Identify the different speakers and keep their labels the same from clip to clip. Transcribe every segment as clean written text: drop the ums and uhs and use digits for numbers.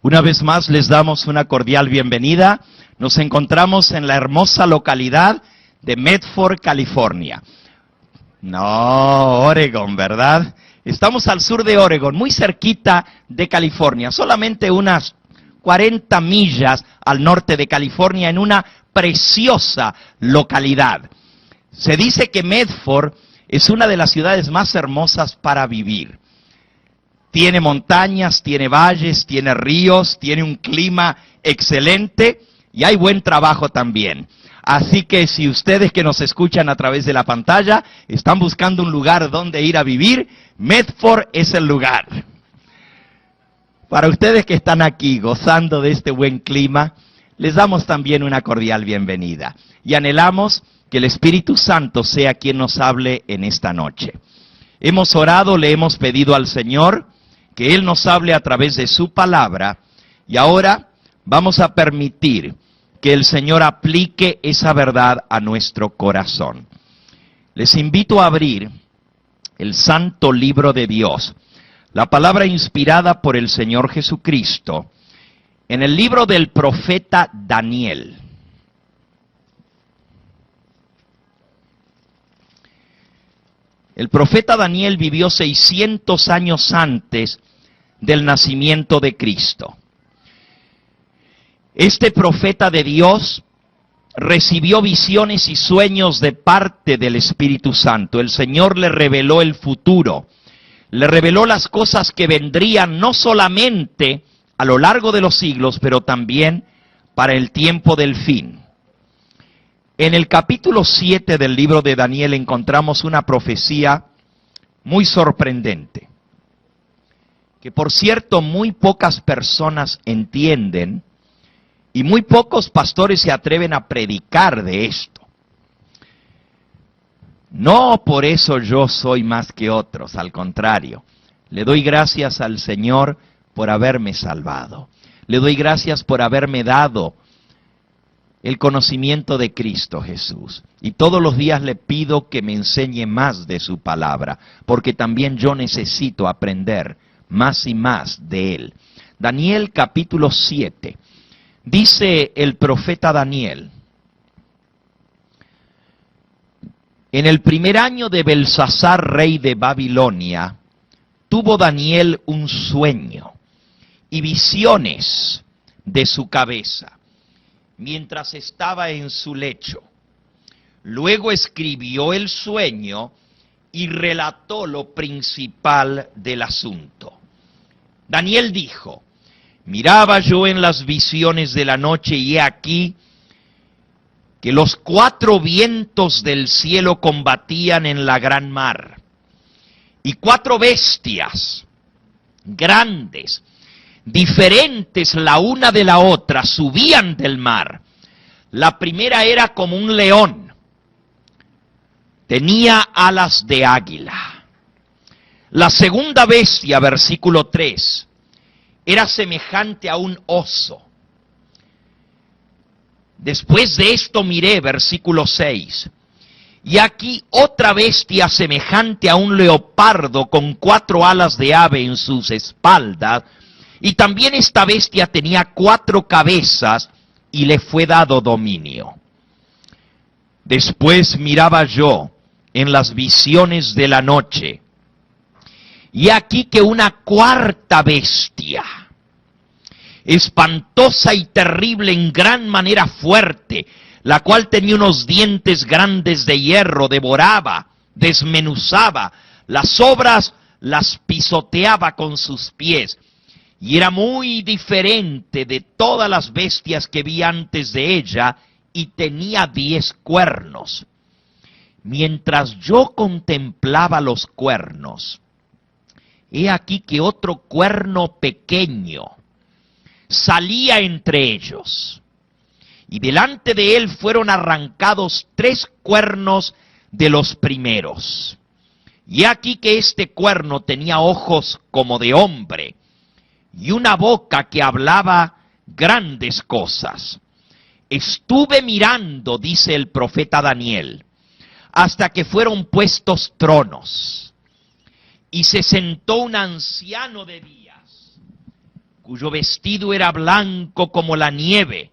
Speaker 1: Una vez más les damos una cordial bienvenida. Nos encontramos en la hermosa localidad de Medford, California. No, Oregon, ¿verdad? Estamos al sur de Oregon, muy cerquita de California, solamente unas 40 millas al norte de California, en una preciosa localidad. Se dice que Medford es una de las ciudades más hermosas para vivir. Tiene montañas, tiene valles, tiene ríos, tiene un clima excelente y hay buen trabajo también. Así que si ustedes que nos escuchan a través de la pantalla están buscando un lugar donde ir a vivir, Medford es el lugar. Para ustedes que están aquí gozando de este buen clima, les damos también una cordial bienvenida. Y anhelamos que el Espíritu Santo sea quien nos hable en esta noche. Hemos orado, le hemos pedido al Señor que Él nos hable a través de su palabra, y ahora vamos a permitir que el Señor aplique esa verdad a nuestro corazón. Les invito a abrir el Santo Libro de Dios, la palabra inspirada por el Señor Jesucristo, en el libro del profeta Daniel. El profeta Daniel vivió 600 años antes del nacimiento de Cristo. Este profeta de Dios recibió visiones y sueños de parte del Espíritu Santo. El Señor le reveló el futuro, le reveló las cosas que vendrían no solamente a lo largo de los siglos, pero también para el tiempo del fin. En el capítulo 7 del libro de Daniel encontramos una profecía muy sorprendente, que por cierto muy pocas personas entienden y muy pocos pastores se atreven a predicar de esto. No por eso yo soy más que otros, al contrario, le doy gracias al Señor por haberme salvado. Le doy gracias por haberme dado el conocimiento de Cristo Jesús. Y todos los días le pido que me enseñe más de su palabra, porque también yo necesito aprender más y más de Él. Daniel capítulo 7. Dice el profeta Daniel: en el primer año de Belsasar, rey de Babilonia, tuvo Daniel un sueño y visiones de su cabeza, mientras estaba en su lecho. Luego escribió el sueño y relató lo principal del asunto. Daniel dijo: miraba yo en las visiones de la noche, y he aquí que los 4 vientos del cielo combatían en la gran mar, y 4 bestias grandes, diferentes la una de la otra, subían del mar. La primera era como un león, tenía alas de águila. La segunda bestia, versículo 3, era semejante a un oso. Después de esto miré, versículo 6, y aquí otra bestia semejante a un leopardo con 4 alas de ave en sus espaldas, y también esta bestia tenía 4 cabezas y le fue dado dominio. Después miraba yo en las visiones de la noche, y aquí que una 4ª bestia, espantosa y terrible en gran manera fuerte, la cual tenía unos dientes grandes de hierro, devoraba, desmenuzaba, las obras las pisoteaba con sus pies, y era muy diferente de todas las bestias que vi antes de ella, y tenía 10 cuernos. Mientras yo contemplaba los cuernos, he aquí que otro cuerno pequeño salía entre ellos, y delante de él fueron arrancados 3 cuernos de los primeros. Y aquí que este cuerno tenía ojos como de hombre, y una boca que hablaba grandes cosas. Estuve mirando, dice el profeta Daniel, hasta que fueron puestos tronos, y se sentó un anciano de días, cuyo vestido era blanco como la nieve,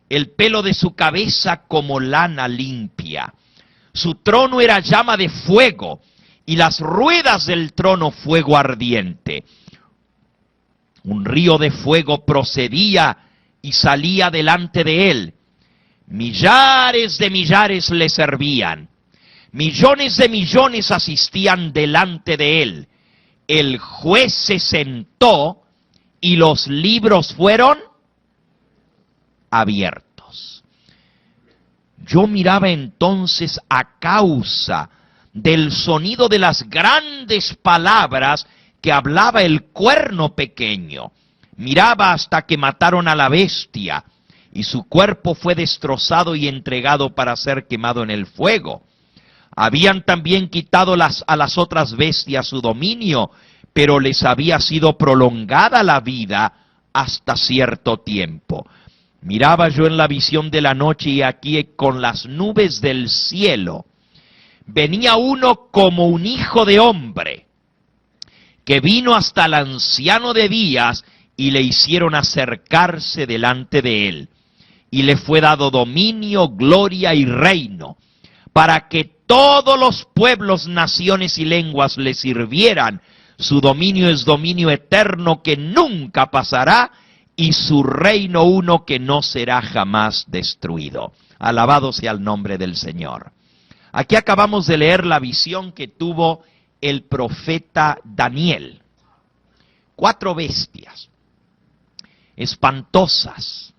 Speaker 1: el pelo de su cabeza como lana limpia. Su trono era llama de fuego, y las ruedas del trono fuego ardiente. Un río de fuego procedía y salía delante de él. Millares de millares le servían. Millones de millones asistían delante de él. El juez se sentó y los libros fueron abiertos. Yo miraba entonces, a causa del sonido de las grandes palabras que hablaba el cuerno pequeño. Miraba hasta que mataron a la bestia, y su cuerpo fue destrozado y entregado para ser quemado en el fuego. Habían también quitado a las otras bestias su dominio, pero les había sido prolongada la vida hasta cierto tiempo. Miraba yo en la visión de la noche, y aquí con las nubes del cielo venía uno como un hijo de hombre, que vino hasta el anciano de días, y le hicieron acercarse delante de él. Y le fue dado dominio, gloria y reino, para que todos los pueblos, naciones y lenguas le sirvieran. Su dominio es dominio eterno que nunca pasará, y su reino uno que no será jamás destruido. Alabado sea el nombre del Señor. Aquí acabamos de leer la visión que tuvo el profeta Daniel. 4 bestias espantosas,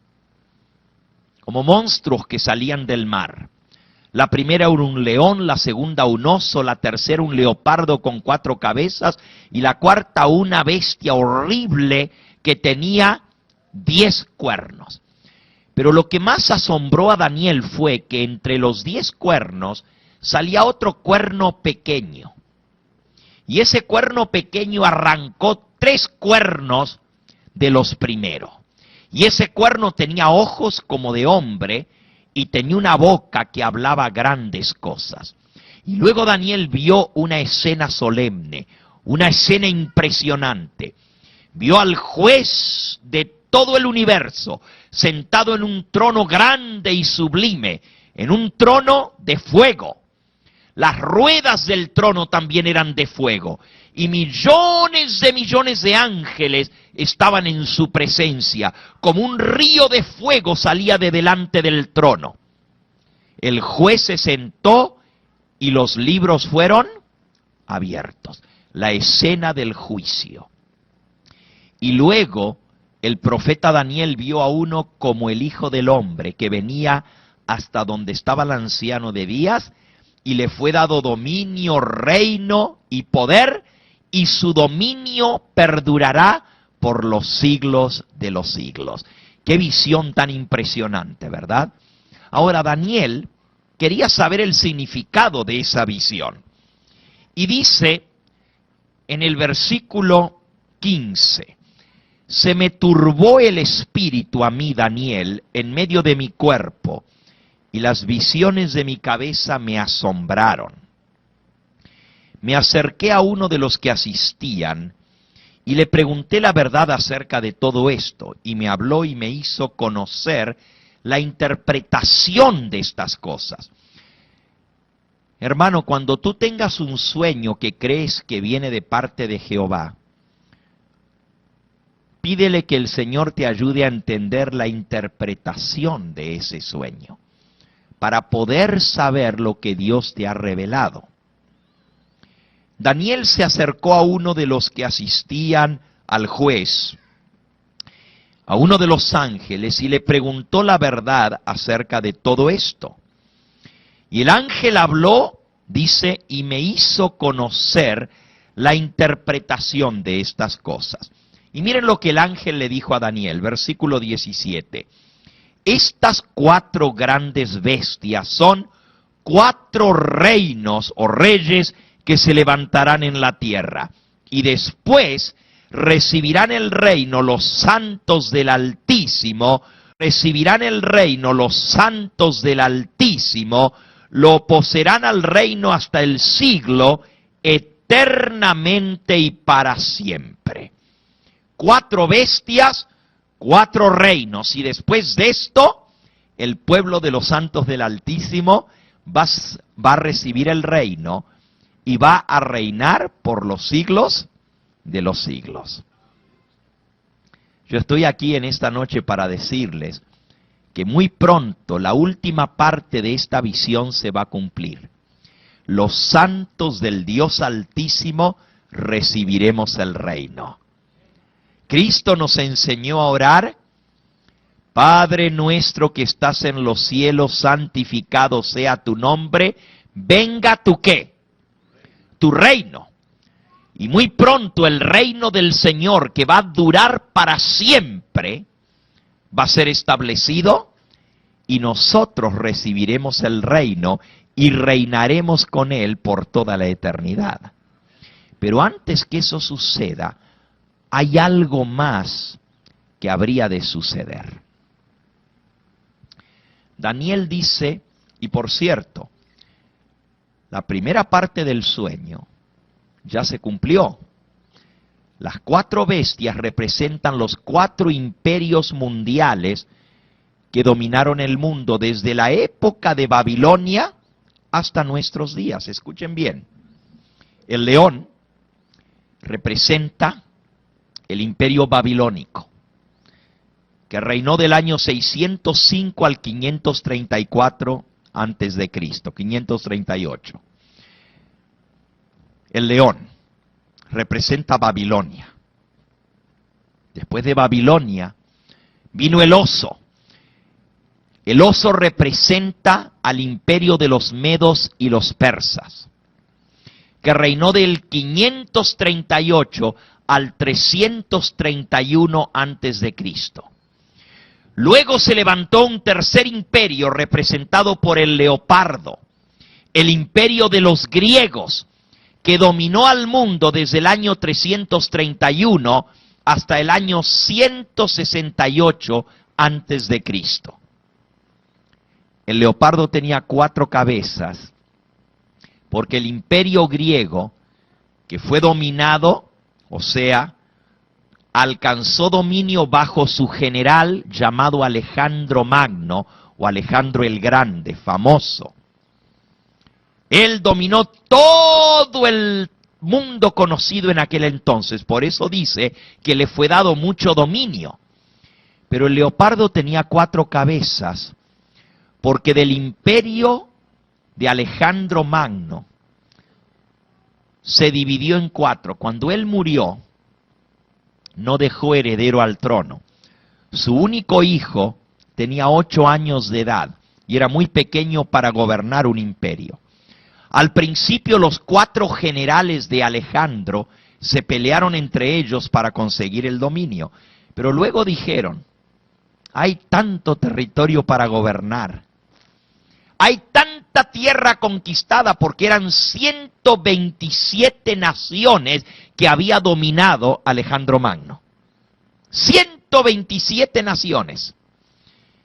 Speaker 1: como monstruos que salían del mar. La primera era un león, la segunda un oso, la tercera un leopardo con 4 cabezas, y la cuarta una bestia horrible que tenía 10 cuernos. Pero lo que más asombró a Daniel fue que entre los 10 cuernos salía otro cuerno pequeño. Y ese cuerno pequeño arrancó 3 cuernos de los primeros. Y ese cuerno tenía ojos como de hombre, y tenía una boca que hablaba grandes cosas. Y luego Daniel vio una escena solemne, una escena impresionante. Vio al juez de todo el universo, sentado en un trono grande y sublime, en un trono de fuego. Las ruedas del trono también eran de fuego, y millones de ángeles estaban en su presencia. Como un río de fuego salía de delante del trono. El juez se sentó y los libros fueron abiertos. La escena del juicio. Y luego el profeta Daniel vio a uno como el Hijo del Hombre, que venía hasta donde estaba el anciano de días, y le fue dado dominio, reino y poder, y su dominio perdurará por los siglos de los siglos. Qué visión tan impresionante, ¿verdad? Ahora Daniel quería saber el significado de esa visión. Y dice en el versículo 15, se me turbó el espíritu a mí, Daniel, en medio de mi cuerpo, y las visiones de mi cabeza me asombraron. Me acerqué a uno de los que asistían y le pregunté la verdad acerca de todo esto, y me habló y me hizo conocer la interpretación de estas cosas. Hermano, cuando tú tengas un sueño que crees que viene de parte de Jehová, pídele que el Señor te ayude a entender la interpretación de ese sueño, para poder saber lo que Dios te ha revelado. Daniel se acercó a uno de los que asistían al juez, a uno de los ángeles, y le preguntó la verdad acerca de todo esto. Y el ángel habló, dice, y me hizo conocer la interpretación de estas cosas. Y miren lo que el ángel le dijo a Daniel, versículo 17. Estas 4 grandes bestias son 4 reinos o reyes que se levantarán en la tierra, y después recibirán el reino los santos del Altísimo, recibirán el reino los santos del Altísimo, lo poseerán al reino hasta el siglo, eternamente y para siempre. 4 bestias, 4 reinos. Y después de esto, el pueblo de los santos del Altísimo va a recibir el reino y va a reinar por los siglos de los siglos. Yo estoy aquí en esta noche para decirles que muy pronto la última parte de esta visión se va a cumplir. Los santos del Dios Altísimo recibiremos el reino. Cristo nos enseñó a orar: Padre nuestro que estás en los cielos, santificado sea tu nombre, venga tu ¿qué? Tu reino. Y muy pronto el reino del Señor, que va a durar para siempre, va a ser establecido y nosotros recibiremos el reino y reinaremos con Él por toda la eternidad. Pero antes que eso suceda, hay algo más que habría de suceder. Daniel dice, y por cierto, la primera parte del sueño ya se cumplió. Las 4 bestias representan los 4 imperios mundiales que dominaron el mundo desde la época de Babilonia hasta nuestros días. Escuchen bien. El león representa el imperio babilónico, que reinó del año 605 al 534 antes de Cristo, 538. El león representa Babilonia. Después de Babilonia vino el oso. El oso representa al imperio de los medos y los persas, que reinó del 538 al 331 antes de Cristo. Luego se levantó un tercer imperio representado por el leopardo, el imperio de los griegos, que dominó al mundo desde el año 331 hasta el año 168 antes de Cristo. El leopardo tenía 4 cabezas, porque el imperio griego, que fue dominado, o sea, alcanzó dominio bajo su general llamado Alejandro Magno, o Alejandro el Grande, famoso. Él dominó todo el mundo conocido en aquel entonces, por eso dice que le fue dado mucho dominio. Pero el leopardo tenía 4 cabezas, porque del imperio de Alejandro Magno se dividió en 4. Cuando él murió, no dejó heredero al trono. Su único hijo tenía 8 años de edad y era muy pequeño para gobernar un imperio. Al principio los 4 generales de Alejandro se pelearon entre ellos para conseguir el dominio, pero luego dijeron: hay tanto territorio para gobernar, hay tanta tierra conquistada, porque eran 127 naciones que había dominado Alejandro Magno. 127 naciones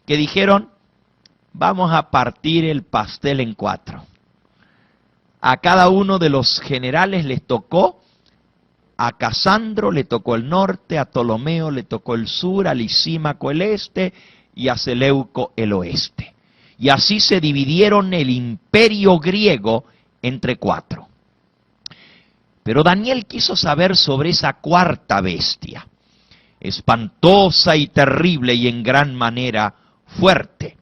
Speaker 1: que dijeron: vamos a partir el pastel en 4. A cada uno de los generales les tocó: a Casandro le tocó el norte, a Ptolomeo le tocó el sur, a Lisímaco el este y a Seleuco el oeste. Y así se dividieron el imperio griego entre 4. Pero Daniel quiso saber sobre esa 4ª bestia, espantosa y terrible y en gran manera fuerte.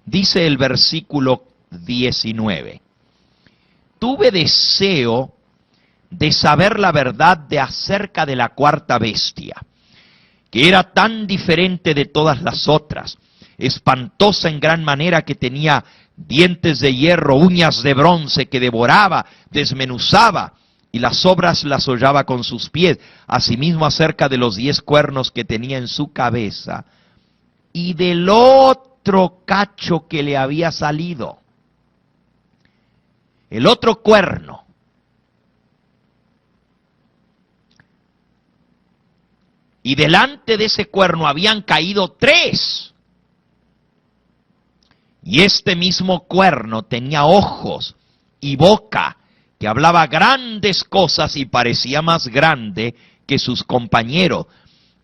Speaker 1: Dice el versículo 19: tuve deseo de saber la verdad acerca de la 4ª bestia, que era tan diferente de todas las otras, espantosa en gran manera, que tenía dientes de hierro, uñas de bronce, que devoraba, desmenuzaba, y las sobras las hollaba con sus pies. Asimismo acerca de los 10 cuernos que tenía en su cabeza, y del otro cacho que le había salido. El otro cuerno. Y delante de ese cuerno habían caído 3. Y este mismo cuerno tenía ojos y boca, que hablaba grandes cosas y parecía más grande que sus compañeros.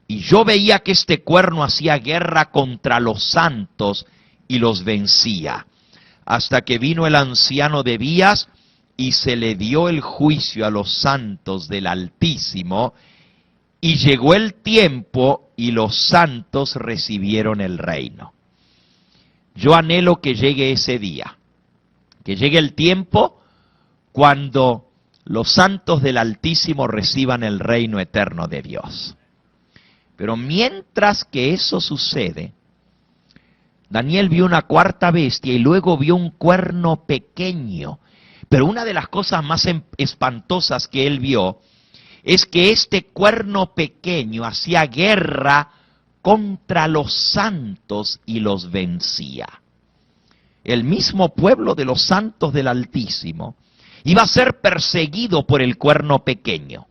Speaker 1: Y yo veía que este cuerno hacía guerra contra los santos y los vencía, hasta que vino el anciano de días y se le dio el juicio a los santos del Altísimo, y llegó el tiempo y los santos recibieron el reino. Yo anhelo que llegue ese día, que llegue el tiempo cuando los santos del Altísimo reciban el reino eterno de Dios. Pero mientras que eso sucede, Daniel vio una cuarta bestia y luego vio un cuerno pequeño. Pero una de las cosas más espantosas que él vio es que este cuerno pequeño hacía guerra contra los santos y los vencía. El mismo pueblo de los santos del Altísimo iba a ser perseguido por el cuerno pequeño,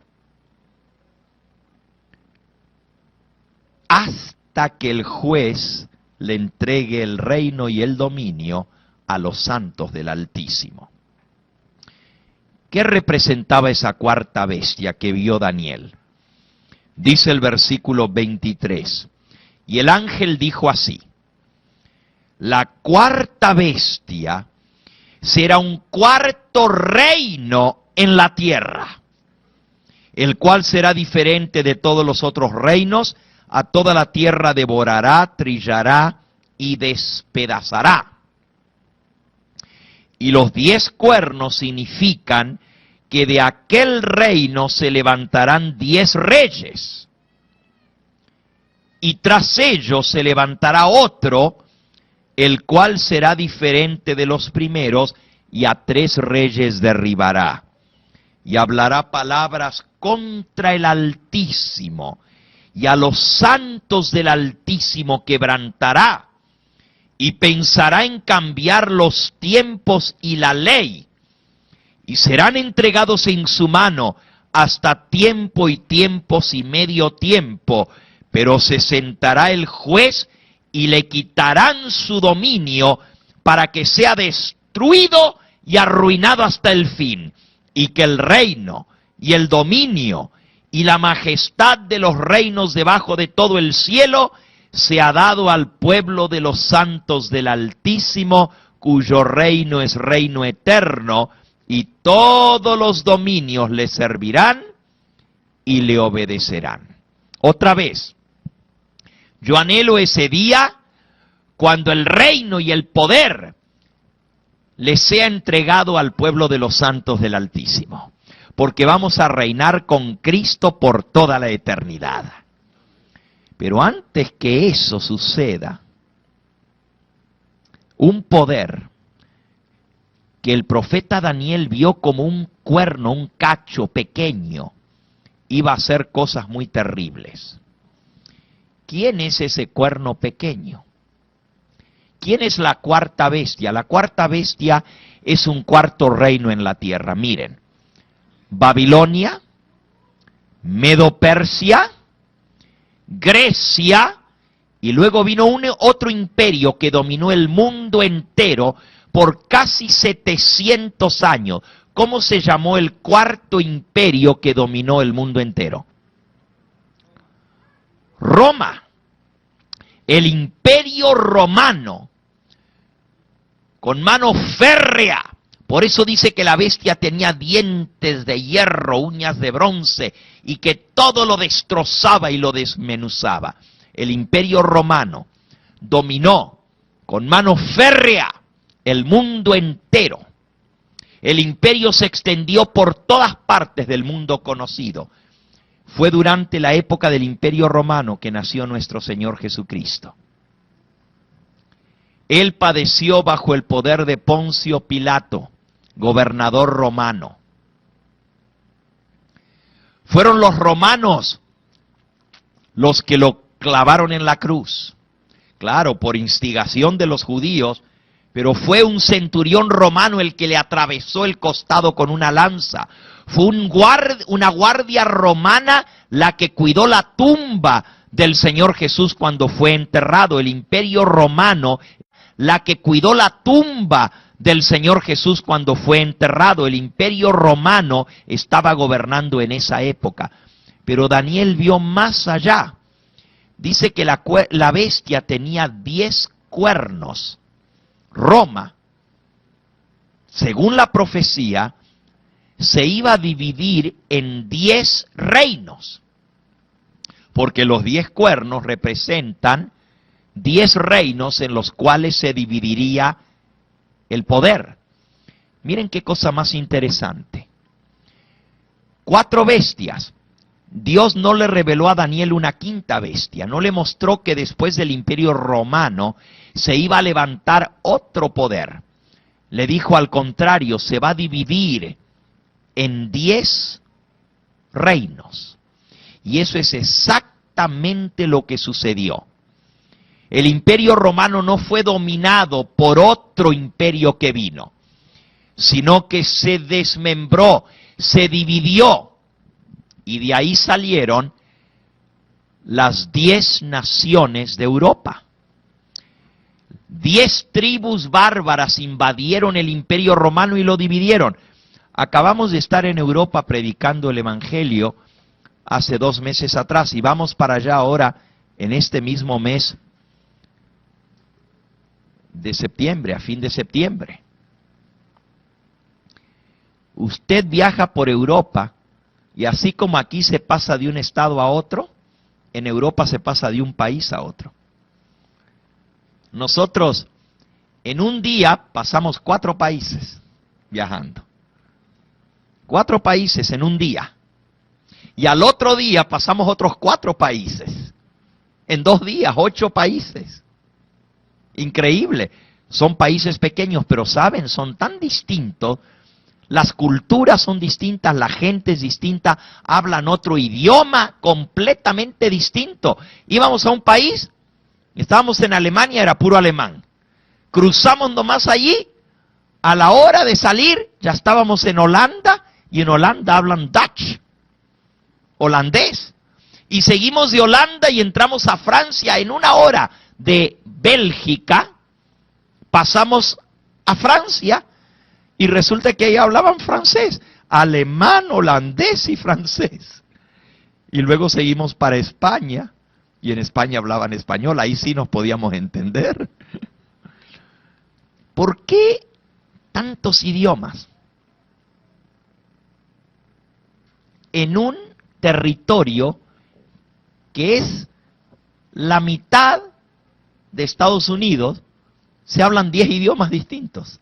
Speaker 1: hasta que el juez le entregue el reino y el dominio a los santos del Altísimo. ¿Qué representaba esa cuarta bestia que vio Daniel? Dice el versículo 23, y el ángel dijo así: la cuarta bestia será un cuarto reino en la tierra, el cual será diferente de todos los otros reinos. A toda la tierra devorará, trillará y despedazará. Y los 10 cuernos significan que de aquel reino se levantarán 10 reyes. Y tras ellos se levantará otro, el cual será diferente de los primeros, y a 3 reyes derribará. Y hablará palabras contra el Altísimo, y a los santos del Altísimo quebrantará, y pensará en cambiar los tiempos y la ley, y serán entregados en su mano hasta tiempo y tiempos y medio tiempo, pero se sentará el juez y le quitarán su dominio para que sea destruido y arruinado hasta el fin, y que el reino y el dominio y la majestad de los reinos debajo de todo el cielo se ha dado al pueblo de los santos del Altísimo, cuyo reino es reino eterno, y todos los dominios le servirán y le obedecerán. Otra vez, yo anhelo ese día cuando el reino y el poder le sea entregado al pueblo de los santos del Altísimo, porque vamos a reinar con Cristo por toda la eternidad. Pero antes que eso suceda, un poder que el profeta Daniel vio como un cuerno, un cacho pequeño, iba a hacer cosas muy terribles. ¿Quién es ese cuerno pequeño? ¿Quién es la cuarta bestia? La cuarta bestia es un cuarto reino en la tierra. Miren, Babilonia, Medo-Persia, Grecia, y luego vino otro imperio que dominó el mundo entero por casi 700 años. ¿Cómo se llamó el cuarto imperio que dominó el mundo entero? Roma, el imperio romano, con mano férrea. Por eso dice que la bestia tenía dientes de hierro, uñas de bronce, y que todo lo destrozaba y lo desmenuzaba. El imperio romano dominó con mano férrea el mundo entero. El imperio se extendió por todas partes del mundo conocido. Fue durante la época del imperio romano que nació nuestro Señor Jesucristo. Él padeció bajo el poder de Poncio Pilato, gobernador romano. Fueron los romanos los que lo clavaron en la cruz. Claro, por instigación de los judíos, pero fue un centurión romano el que le atravesó el costado con una lanza. Fue una guardia romana la que cuidó la tumba del Señor Jesús cuando fue enterrado. El imperio romano, la que cuidó la tumba del Señor Jesús cuando fue enterrado. El imperio romano estaba gobernando en esa época. Pero Daniel vio más allá. dice que la bestia tenía 10 cuernos. Roma, según la profecía, se iba a dividir en 10 reinos, porque los 10 cuernos representan 10 reinos en los cuales se dividiría el poder. Miren qué cosa más interesante. 4 bestias. Dios no le reveló a Daniel una quinta bestia, no le mostró que después del Imperio Romano se iba a levantar otro poder. Le dijo al contrario, se va a dividir en 10 reinos. Y eso es exactamente lo que sucedió. El Imperio Romano no fue dominado por otro imperio que vino, sino que se desmembró, se dividió. Y de ahí salieron las 10 naciones de Europa. 10 tribus bárbaras invadieron el Imperio Romano y lo dividieron. Acabamos de estar en Europa predicando el Evangelio hace 2 meses atrás y vamos para allá ahora en este mismo mes de septiembre, a fin de septiembre. Usted viaja por Europa y así como aquí se pasa de un estado a otro, en Europa se pasa de un país a otro. Nosotros en un día pasamos 4 países viajando. 4 países en un día. Y al otro día pasamos otros 4 países. En 2 días, 8 países. Increíble. Son países pequeños, pero saben, son tan distintos. Las culturas son distintas, la gente es distinta, hablan otro idioma completamente distinto. Íbamos a un país, estábamos en Alemania, era puro alemán. Cruzamos nomás allí, a la hora de salir, ya estábamos en Holanda, y en Holanda hablan Dutch, holandés. Y seguimos de Holanda y entramos a Francia. En 1 hora de Bélgica, pasamos a Francia, y resulta que ahí hablaban francés, alemán, holandés y francés. Y luego seguimos para España, y en España hablaban español, ahí sí nos podíamos entender. ¿Por qué tantos idiomas en un territorio que es la mitad de Estados Unidos? Se hablan 10 idiomas distintos.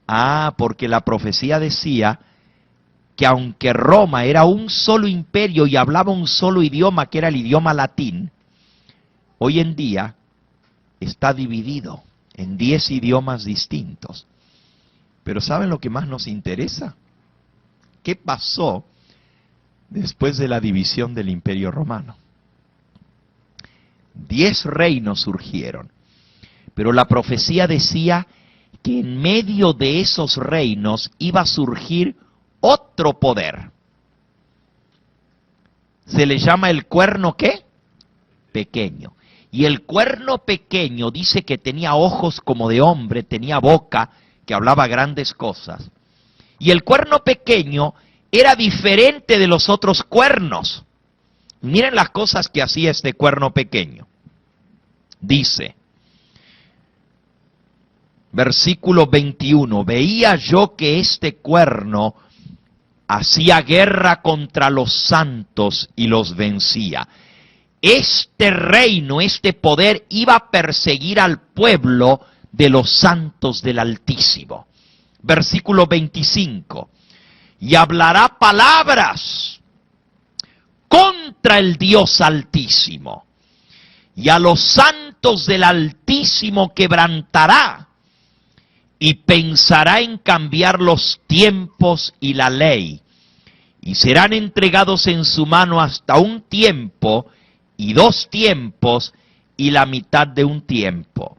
Speaker 1: Ah, porque la profecía decía que aunque Roma era un solo imperio y hablaba un solo idioma, que era el idioma latín, hoy en día está dividido en 10 idiomas distintos. Pero ¿saben lo que más nos interesa? ¿Qué pasó después de la división del Imperio Romano? 10 reinos surgieron, pero la profecía decía que en medio de esos reinos iba a surgir otro poder. Se le llama el cuerno, ¿qué? Pequeño. Y el cuerno pequeño dice que tenía ojos como de hombre, tenía boca, que hablaba grandes cosas. Y el cuerno pequeño era diferente de los otros cuernos. Miren las cosas que hacía este cuerno pequeño. Dice, versículo 21, veía yo que este cuerno hacía guerra contra los santos y los vencía. Este reino, este poder iba a perseguir al pueblo de los santos del Altísimo. Versículo 25, y hablará palabras contra el Dios Altísimo, y a los santos del Altísimo quebrantará, y pensará en cambiar los tiempos y la ley, y serán entregados en su mano hasta un tiempo, y 2 tiempos, y la mitad de un tiempo.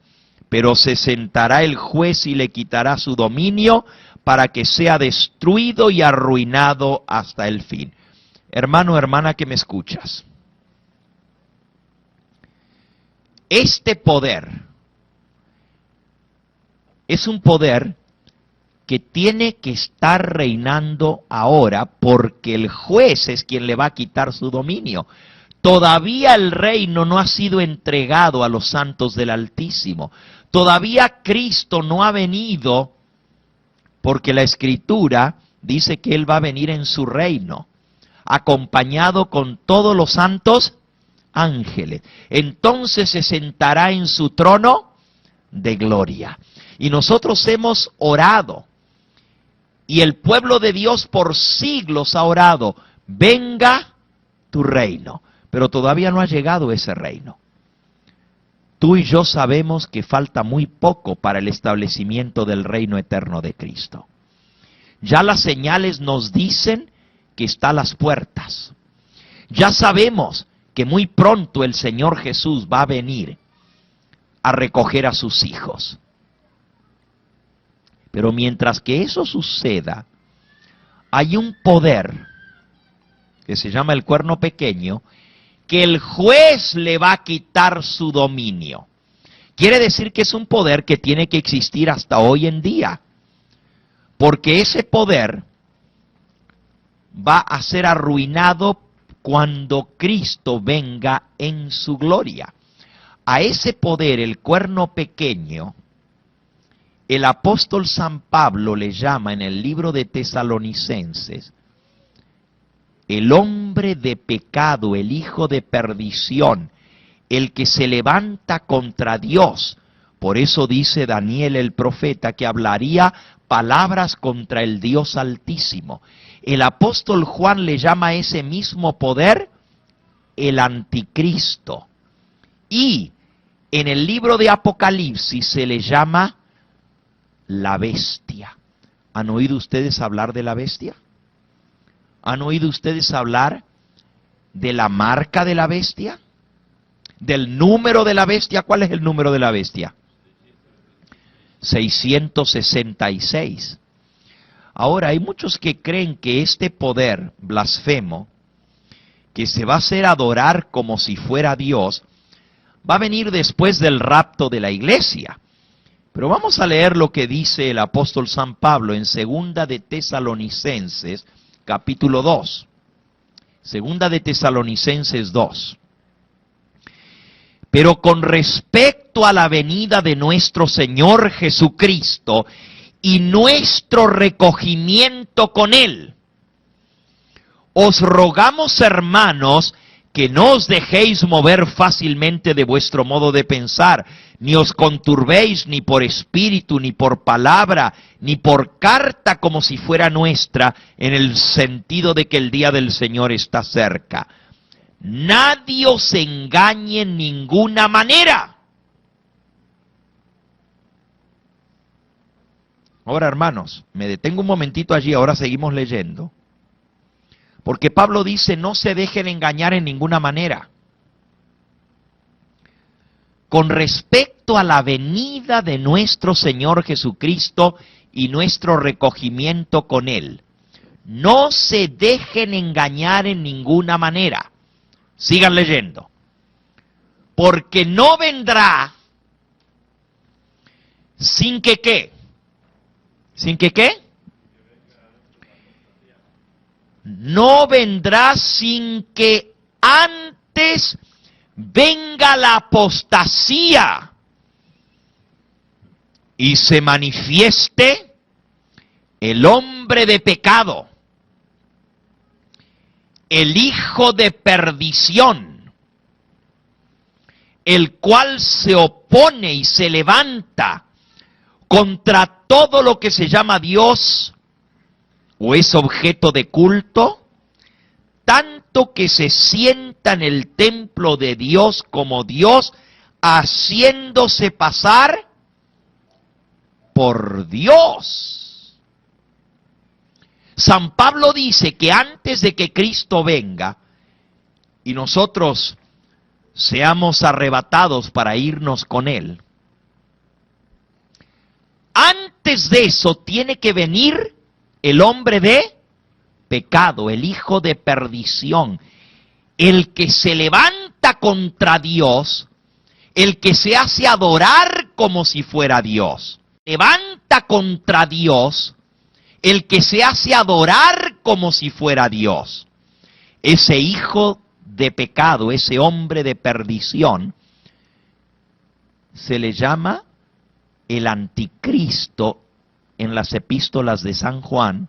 Speaker 1: Pero se sentará el juez y le quitará su dominio, para que sea destruido y arruinado hasta el fin. Hermano, hermana que me escuchas, este poder es un poder que tiene que estar reinando ahora, porque el juez es quien le va a quitar su dominio. Todavía el reino no ha sido entregado a los santos del Altísimo. Todavía Cristo no ha venido, porque la Escritura dice que Él va a venir en su reino, acompañado con todos los santos ángeles. Entonces se sentará en su trono de gloria. Y nosotros hemos orado, y el pueblo de Dios por siglos ha orado, venga tu reino. Pero todavía no ha llegado ese reino. Tú y yo sabemos que falta muy poco para el establecimiento del reino eterno de Cristo. Ya las señales nos dicen que está a las puertas. Ya sabemos que muy pronto el Señor Jesús va a venir a recoger a sus hijos. Pero mientras que eso suceda, hay un poder que se llama el cuerno pequeño, que el juez le va a quitar su dominio. Quiere decir que es un poder que tiene que existir hasta hoy en día, porque ese poder va a ser arruinado cuando Cristo venga en su gloria. A ese poder, el cuerno pequeño, el apóstol San Pablo le llama en el libro de Tesalonicenses el hombre de pecado, el hijo de perdición, el que se levanta contra Dios. Por eso dice Daniel el profeta que hablaría palabras contra el Dios Altísimo. El apóstol Juan le llama a ese mismo poder el anticristo. Y en el libro de Apocalipsis se le llama la bestia. ¿Han oído ustedes hablar de la bestia? ¿Han oído ustedes hablar de la marca de la bestia? ¿Del número de la bestia? ¿Cuál es el número de la bestia? 666. Ahora, hay muchos que creen que este poder blasfemo, que se va a hacer adorar como si fuera Dios, va a venir después del rapto de la iglesia. Pero vamos a leer lo que dice el apóstol San Pablo en Segunda de Tesalonicenses, capítulo 2. Segunda de Tesalonicenses 2. Pero con respecto a la venida de nuestro Señor Jesucristo y nuestro recogimiento con Él, os rogamos, hermanos, que no os dejéis mover fácilmente de vuestro modo de pensar, ni os conturbéis ni por espíritu, ni por palabra, ni por carta como si fuera nuestra, en el sentido de que el día del Señor está cerca. Nadie os engañe en ninguna manera. Ahora, hermanos, me detengo un momentito allí, ahora seguimos leyendo. Porque Pablo dice, no se dejen engañar en ninguna manera. Con respecto a la venida de nuestro Señor Jesucristo y nuestro recogimiento con Él, no se dejen engañar en ninguna manera. Sigan leyendo. Porque no vendrá sin que ¿qué? ¿Sin que qué? No vendrá sin que antes venga la apostasía y se manifieste el hombre de pecado, el hijo de perdición, el cual se opone y se levanta contra todo lo que se llama Dios o es objeto de culto, tanto que se sienta en el templo de Dios como Dios, haciéndose pasar por Dios. San Pablo dice que antes de que Cristo venga y nosotros seamos arrebatados para irnos con Él, antes de eso tiene que venir el hombre de pecado, el hijo de perdición, el que se levanta contra Dios, el que se hace adorar como si fuera Dios. Levanta contra Dios, el que se hace adorar como si fuera Dios. Ese hijo de pecado, ese hombre de perdición, se le llama el anticristo en las epístolas de San Juan,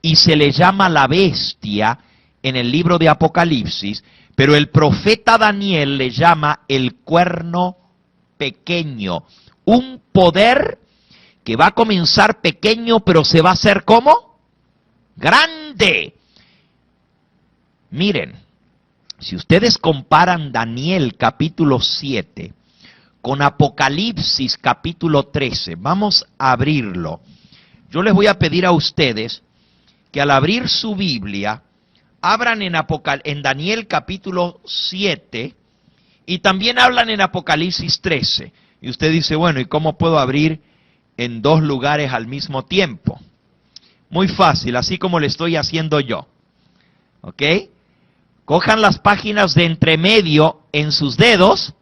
Speaker 1: y se le llama la bestia en el libro de Apocalipsis, pero el profeta Daniel le llama el cuerno pequeño, un poder que va a comenzar pequeño, pero se va a hacer ¿cómo? Grande. Miren, si ustedes comparan Daniel capítulo 7 con Apocalipsis capítulo 13, vamos a abrirlo. Yo les voy a pedir a ustedes que al abrir su Biblia, abran en Daniel capítulo 7 y también hablan en Apocalipsis 13. Y usted dice, bueno, ¿y cómo puedo abrir en dos lugares al mismo tiempo? Muy fácil, así como le estoy haciendo yo. ¿Ok? Cojan las páginas de entremedio en sus dedos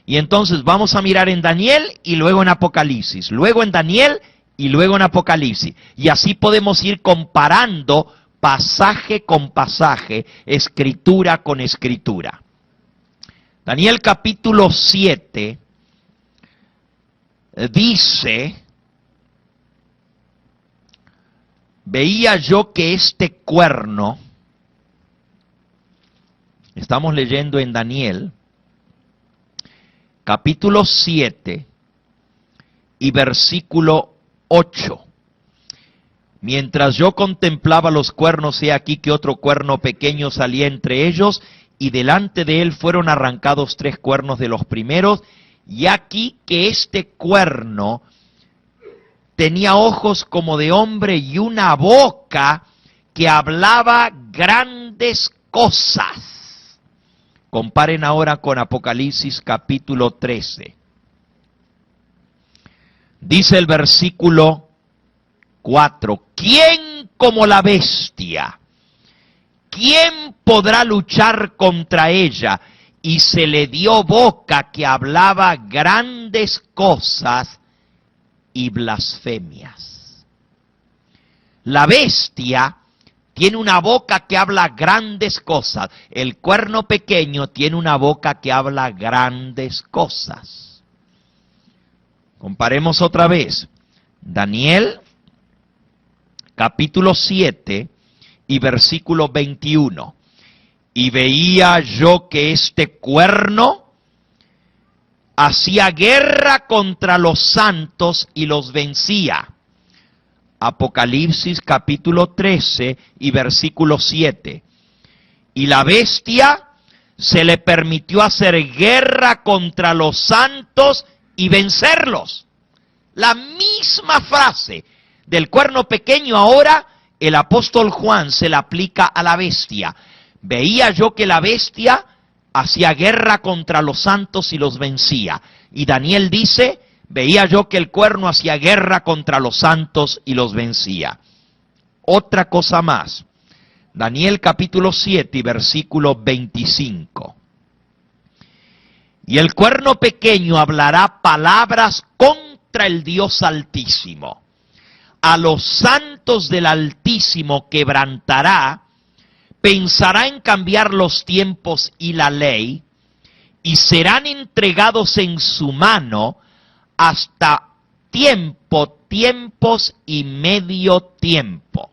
Speaker 1: y entonces vamos a mirar en Daniel y luego en Apocalipsis, luego en Daniel y luego en Apocalipsis. Y así podemos ir comparando pasaje con pasaje, escritura con escritura. Daniel capítulo 7 dice, veía yo que este cuerno, estamos leyendo en Daniel, capítulo 7 y versículo 8. Mientras yo contemplaba los cuernos, he aquí que otro cuerno pequeño salía entre ellos, y delante de él fueron arrancados 3 cuernos de los primeros, y aquí que este cuerno tenía ojos como de hombre y una boca que hablaba grandes cosas. Comparen ahora con Apocalipsis capítulo 13. Dice el versículo 4, ¿quién como la bestia? ¿Quién podrá luchar contra ella? Y se le dio boca que hablaba grandes cosas y blasfemias. La bestia tiene una boca que habla grandes cosas. El cuerno pequeño tiene una boca que habla grandes cosas. Comparemos otra vez. Daniel, capítulo 7 y versículo 21. Y veía yo que este cuerno hacía guerra contra los santos y los vencía. Apocalipsis capítulo 13 y versículo 7. Y la bestia se le permitió hacer guerra contra los santos y vencerlos. La misma frase del cuerno pequeño ahora el apóstol Juan se la aplica a la bestia. Veía yo que la bestia hacía guerra contra los santos y los vencía. Y Daniel dice, veía yo que el cuerno hacía guerra contra los santos y los vencía. Otra cosa más. Daniel capítulo 7 y versículo 25. Y el cuerno pequeño hablará palabras contra el Dios Altísimo. A los santos del Altísimo quebrantará, pensará en cambiar los tiempos y la ley, y serán entregados en su mano hasta tiempos y medio tiempo.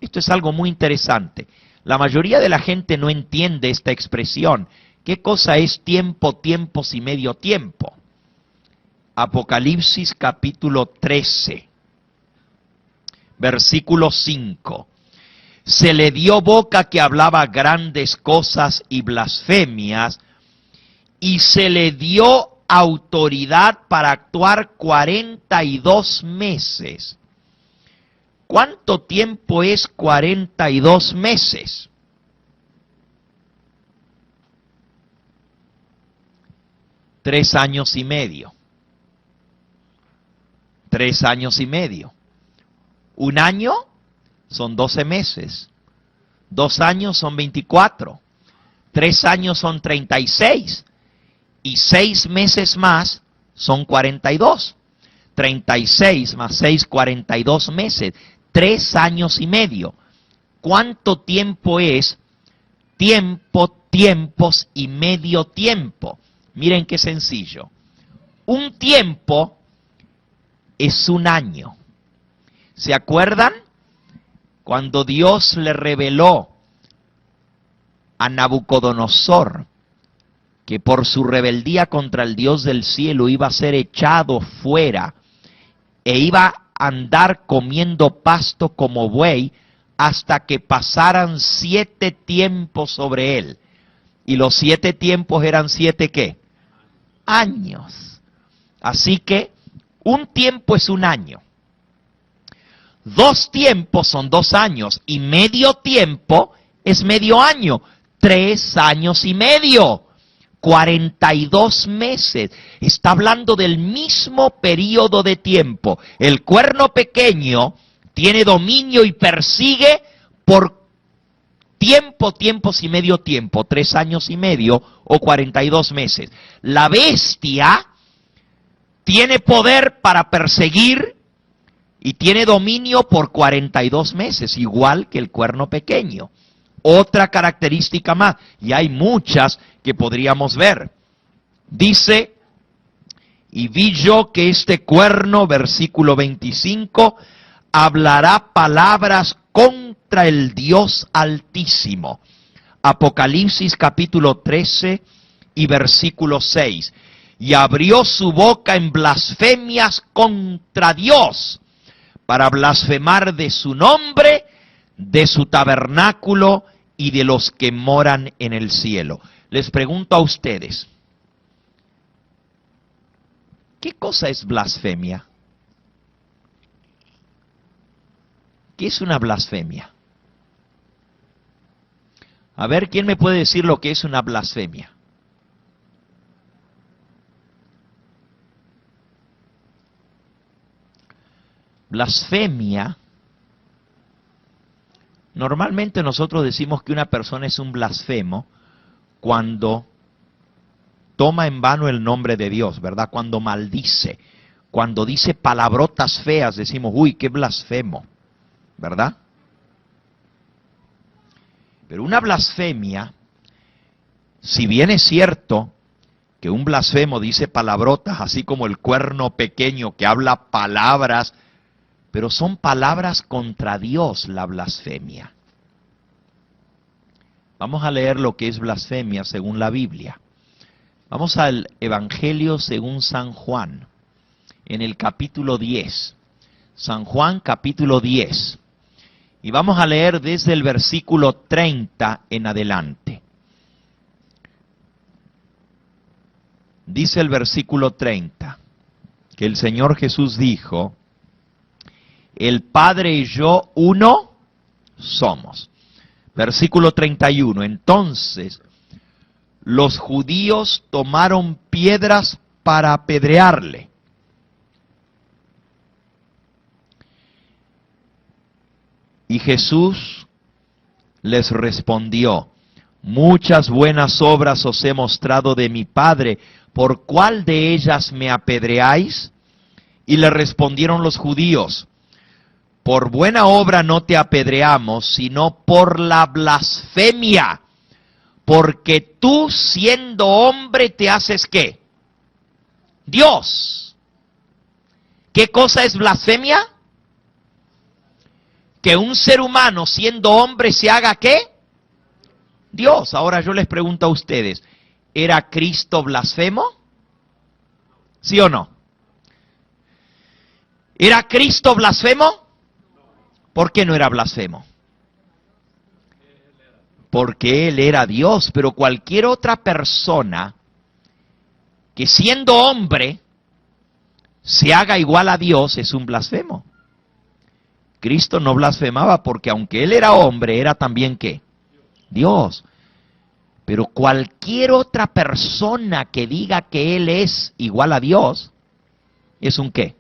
Speaker 1: Esto es algo muy interesante. La mayoría de la gente no entiende esta expresión. ¿Qué cosa es tiempo, tiempos y medio tiempo? Apocalipsis capítulo 13. Versículo 5. Se le dio boca que hablaba grandes cosas y blasfemias, y se le dio autoridad para actuar 42 meses. ¿Cuánto tiempo es 42 meses? Tres años y medio. 3 años y medio. Un año son 12 meses. 2 años son 24. 3 años son 36. Y 6 meses más son 42. 36 más 6, 42 meses. 3 años y medio. ¿Cuánto tiempo es tiempo, tiempos y medio tiempo. Miren qué sencillo. Un tiempo es un año. ¿Se acuerdan? Cuando Dios le reveló a Nabucodonosor que por su rebeldía contra el Dios del cielo iba a ser echado fuera e iba a andar comiendo pasto como buey hasta que pasaran 7 tiempos sobre él. Y los 7 tiempos eran 7 ¿qué? Años. Así que un tiempo es un año. 2 tiempos son 2 años y medio tiempo es medio año. 3 años y medio. 42 meses. Está hablando del mismo periodo de tiempo. El cuerno pequeño tiene dominio y persigue por tiempo, tiempos y medio tiempo. 3 años y medio o 42 meses. La bestia tiene poder para perseguir y tiene dominio por 42 meses, igual que el cuerno pequeño. Otra característica más, y hay muchas que podríamos ver. Dice, y vi yo que este cuerno, versículo 25, hablará palabras contra el Dios Altísimo. Apocalipsis capítulo 13 y versículo 6. Y abrió su boca en blasfemias contra Dios, para blasfemar de su nombre, de su tabernáculo y de los que moran en el cielo. Les pregunto a ustedes, ¿qué cosa es blasfemia? ¿Qué es una blasfemia? A ver, ¿quién me puede decir lo que es una blasfemia? Blasfemia, normalmente nosotros decimos que una persona es un blasfemo cuando toma en vano el nombre de Dios, ¿verdad? Cuando maldice, cuando dice palabrotas feas, decimos, uy, qué blasfemo, ¿verdad? Pero una blasfemia, si bien es cierto que un blasfemo dice palabrotas, así como el cuerno pequeño que habla palabras, pero son palabras contra Dios la blasfemia. Vamos a leer lo que es blasfemia según la Biblia. Vamos al Evangelio según San Juan, en el capítulo 10. San Juan capítulo 10. Y vamos a leer desde el versículo 30 en adelante. Dice el versículo 30, que el Señor Jesús dijo, el Padre y yo uno somos. Versículo 31, entonces los judíos tomaron piedras para apedrearle. Y Jesús les respondió, muchas buenas obras os he mostrado de mi Padre, ¿por cuál de ellas me apedreáis? Y le respondieron los judíos, por buena obra no te apedreamos, sino por la blasfemia, porque tú siendo hombre te haces ¿qué? Dios. ¿Qué cosa es blasfemia? Que un ser humano siendo hombre se haga ¿qué? Dios. Ahora yo les pregunto a ustedes, ¿era Cristo blasfemo? ¿Sí o no? ¿Era Cristo blasfemo? ¿Por qué no era blasfemo? Porque Él era Dios, pero cualquier otra persona que siendo hombre se haga igual a Dios es un blasfemo. Cristo no blasfemaba porque aunque Él era hombre, era también ¿qué? Dios. Pero cualquier otra persona que diga que Él es igual a Dios, ¿es un qué?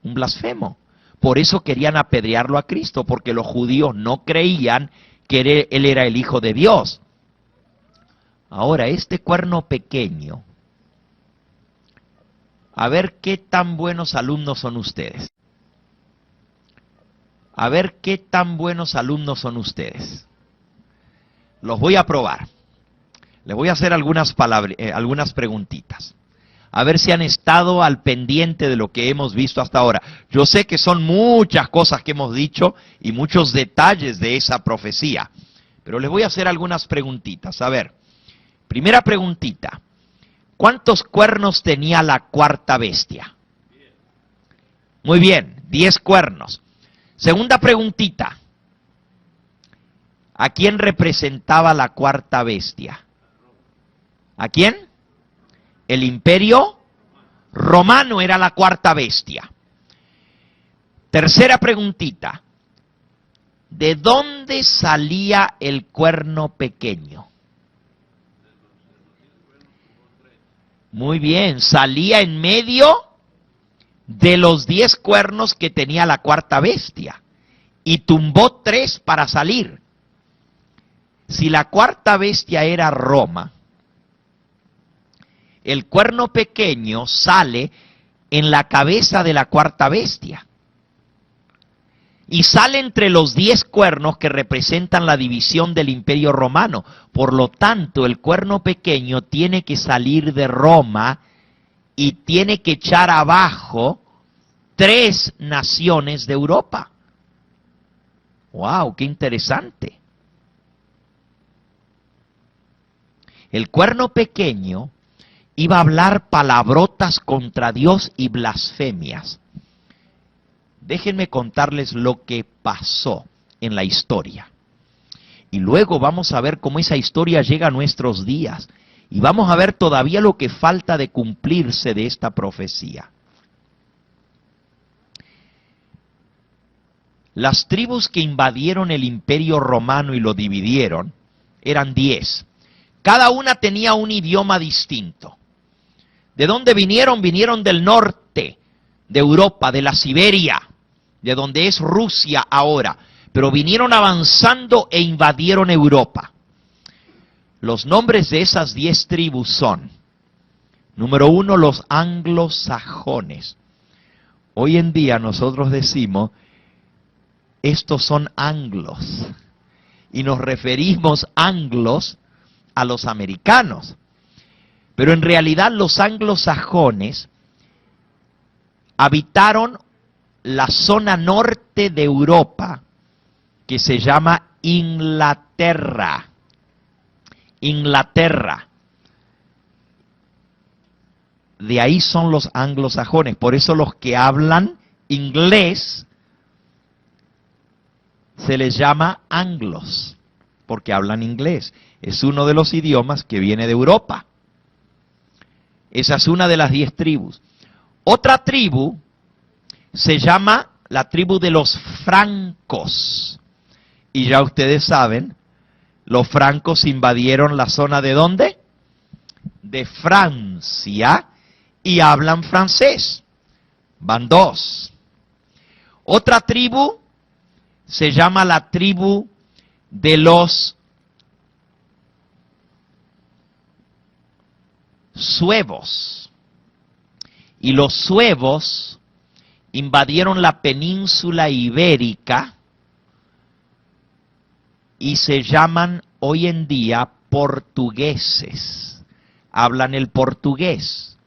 Speaker 1: Un blasfemo. Por eso querían apedrearlo a Cristo, porque los judíos no creían que Él era el Hijo de Dios. Ahora, este cuerno pequeño, a ver qué tan buenos alumnos son ustedes. A ver qué tan buenos alumnos son ustedes. Los voy a probar. Les voy a hacer algunas preguntitas. A ver si han estado al pendiente de lo que hemos visto hasta ahora. Yo sé que son muchas cosas que hemos dicho y muchos detalles de esa profecía. Pero les voy a hacer algunas preguntitas. A ver, primera preguntita. ¿Cuántos cuernos tenía la cuarta bestia? Muy bien, 10 cuernos. Segunda preguntita. ¿A quién representaba la cuarta bestia? ¿A quién? El Imperio Romano era la cuarta bestia. Tercera preguntita. ¿De dónde salía el cuerno pequeño? Muy bien, salía en medio de los 10 cuernos que tenía la cuarta bestia y tumbó 3 para salir. Si la cuarta bestia era Roma, el cuerno pequeño sale en la cabeza de la cuarta bestia y sale entre los 10 cuernos que representan la división del Imperio Romano. Por lo tanto, el cuerno pequeño tiene que salir de Roma y tiene que echar abajo 3 naciones de Europa. ¡Wow! ¡Qué interesante! El cuerno pequeño iba a hablar palabrotas contra Dios y blasfemias. Déjenme contarles lo que pasó en la historia. Y luego vamos a ver cómo esa historia llega a nuestros días. Y vamos a ver todavía lo que falta de cumplirse de esta profecía. Las tribus que invadieron el Imperio Romano y lo dividieron eran 10. Cada una tenía un idioma distinto. ¿De dónde vinieron? Vinieron del norte de Europa, de la Siberia, de donde es Rusia ahora. Pero vinieron avanzando e invadieron Europa. Los nombres de esas 10 tribus son, número 1, los anglosajones. Hoy en día nosotros decimos, estos son anglos. Y nos referimos anglos a los americanos. Pero en realidad los anglosajones habitaron la zona norte de Europa, que se llama Inglaterra. Inglaterra. De ahí son los anglosajones. Por eso los que hablan inglés se les llama anglos, porque hablan inglés. Es uno de los idiomas que viene de Europa. Esa es una de las 10 tribus. Otra tribu se llama la tribu de los francos. Y ya ustedes saben, los francos invadieron la zona ¿de dónde? De Francia, y hablan francés. Van 2. Otra tribu se llama la tribu de los suevos. Y los suevos invadieron la península ibérica y se llaman hoy en día portugueses. Hablan el portugués.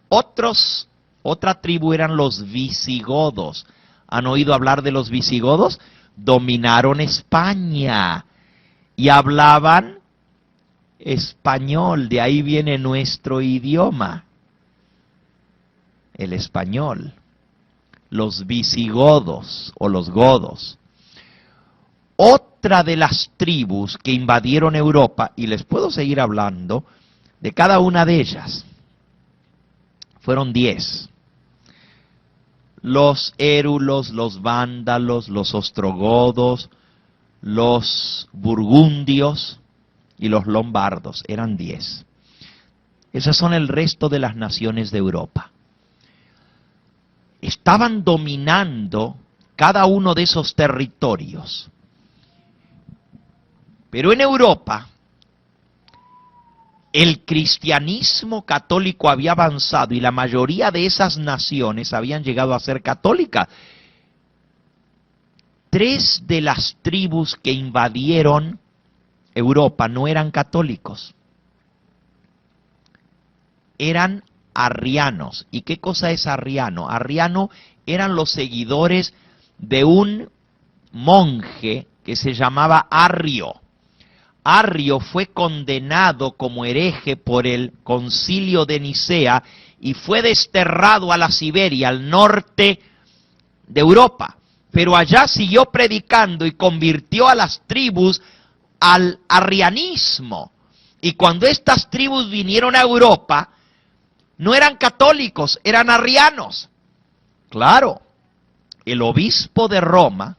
Speaker 1: Otra tribu eran los visigodos. ¿Han oído hablar de los visigodos? Dominaron España y hablaban español. De ahí viene nuestro idioma, el español. Los visigodos o los godos. Otra de las tribus que invadieron Europa, y les puedo seguir hablando de cada una de ellas, fueron 10. Los érulos, los vándalos, los ostrogodos, los burgundios y los lombardos, eran 10. Esas son el resto de las naciones de Europa. Estaban dominando cada uno de esos territorios. Pero en Europa, el cristianismo católico había avanzado y la mayoría de esas naciones habían llegado a ser católicas. 3 de las tribus que invadieron Europa no eran católicos, eran arrianos. ¿Y qué cosa es arriano? Arriano eran los seguidores de un monje que se llamaba Arrio. Arrio fue condenado como hereje por el Concilio de Nicea y fue desterrado a la Siberia, al norte de Europa. Pero allá siguió predicando y convirtió a las tribus al arrianismo. Y cuando estas tribus vinieron a Europa, no eran católicos, eran arrianos. Claro, el obispo de Roma,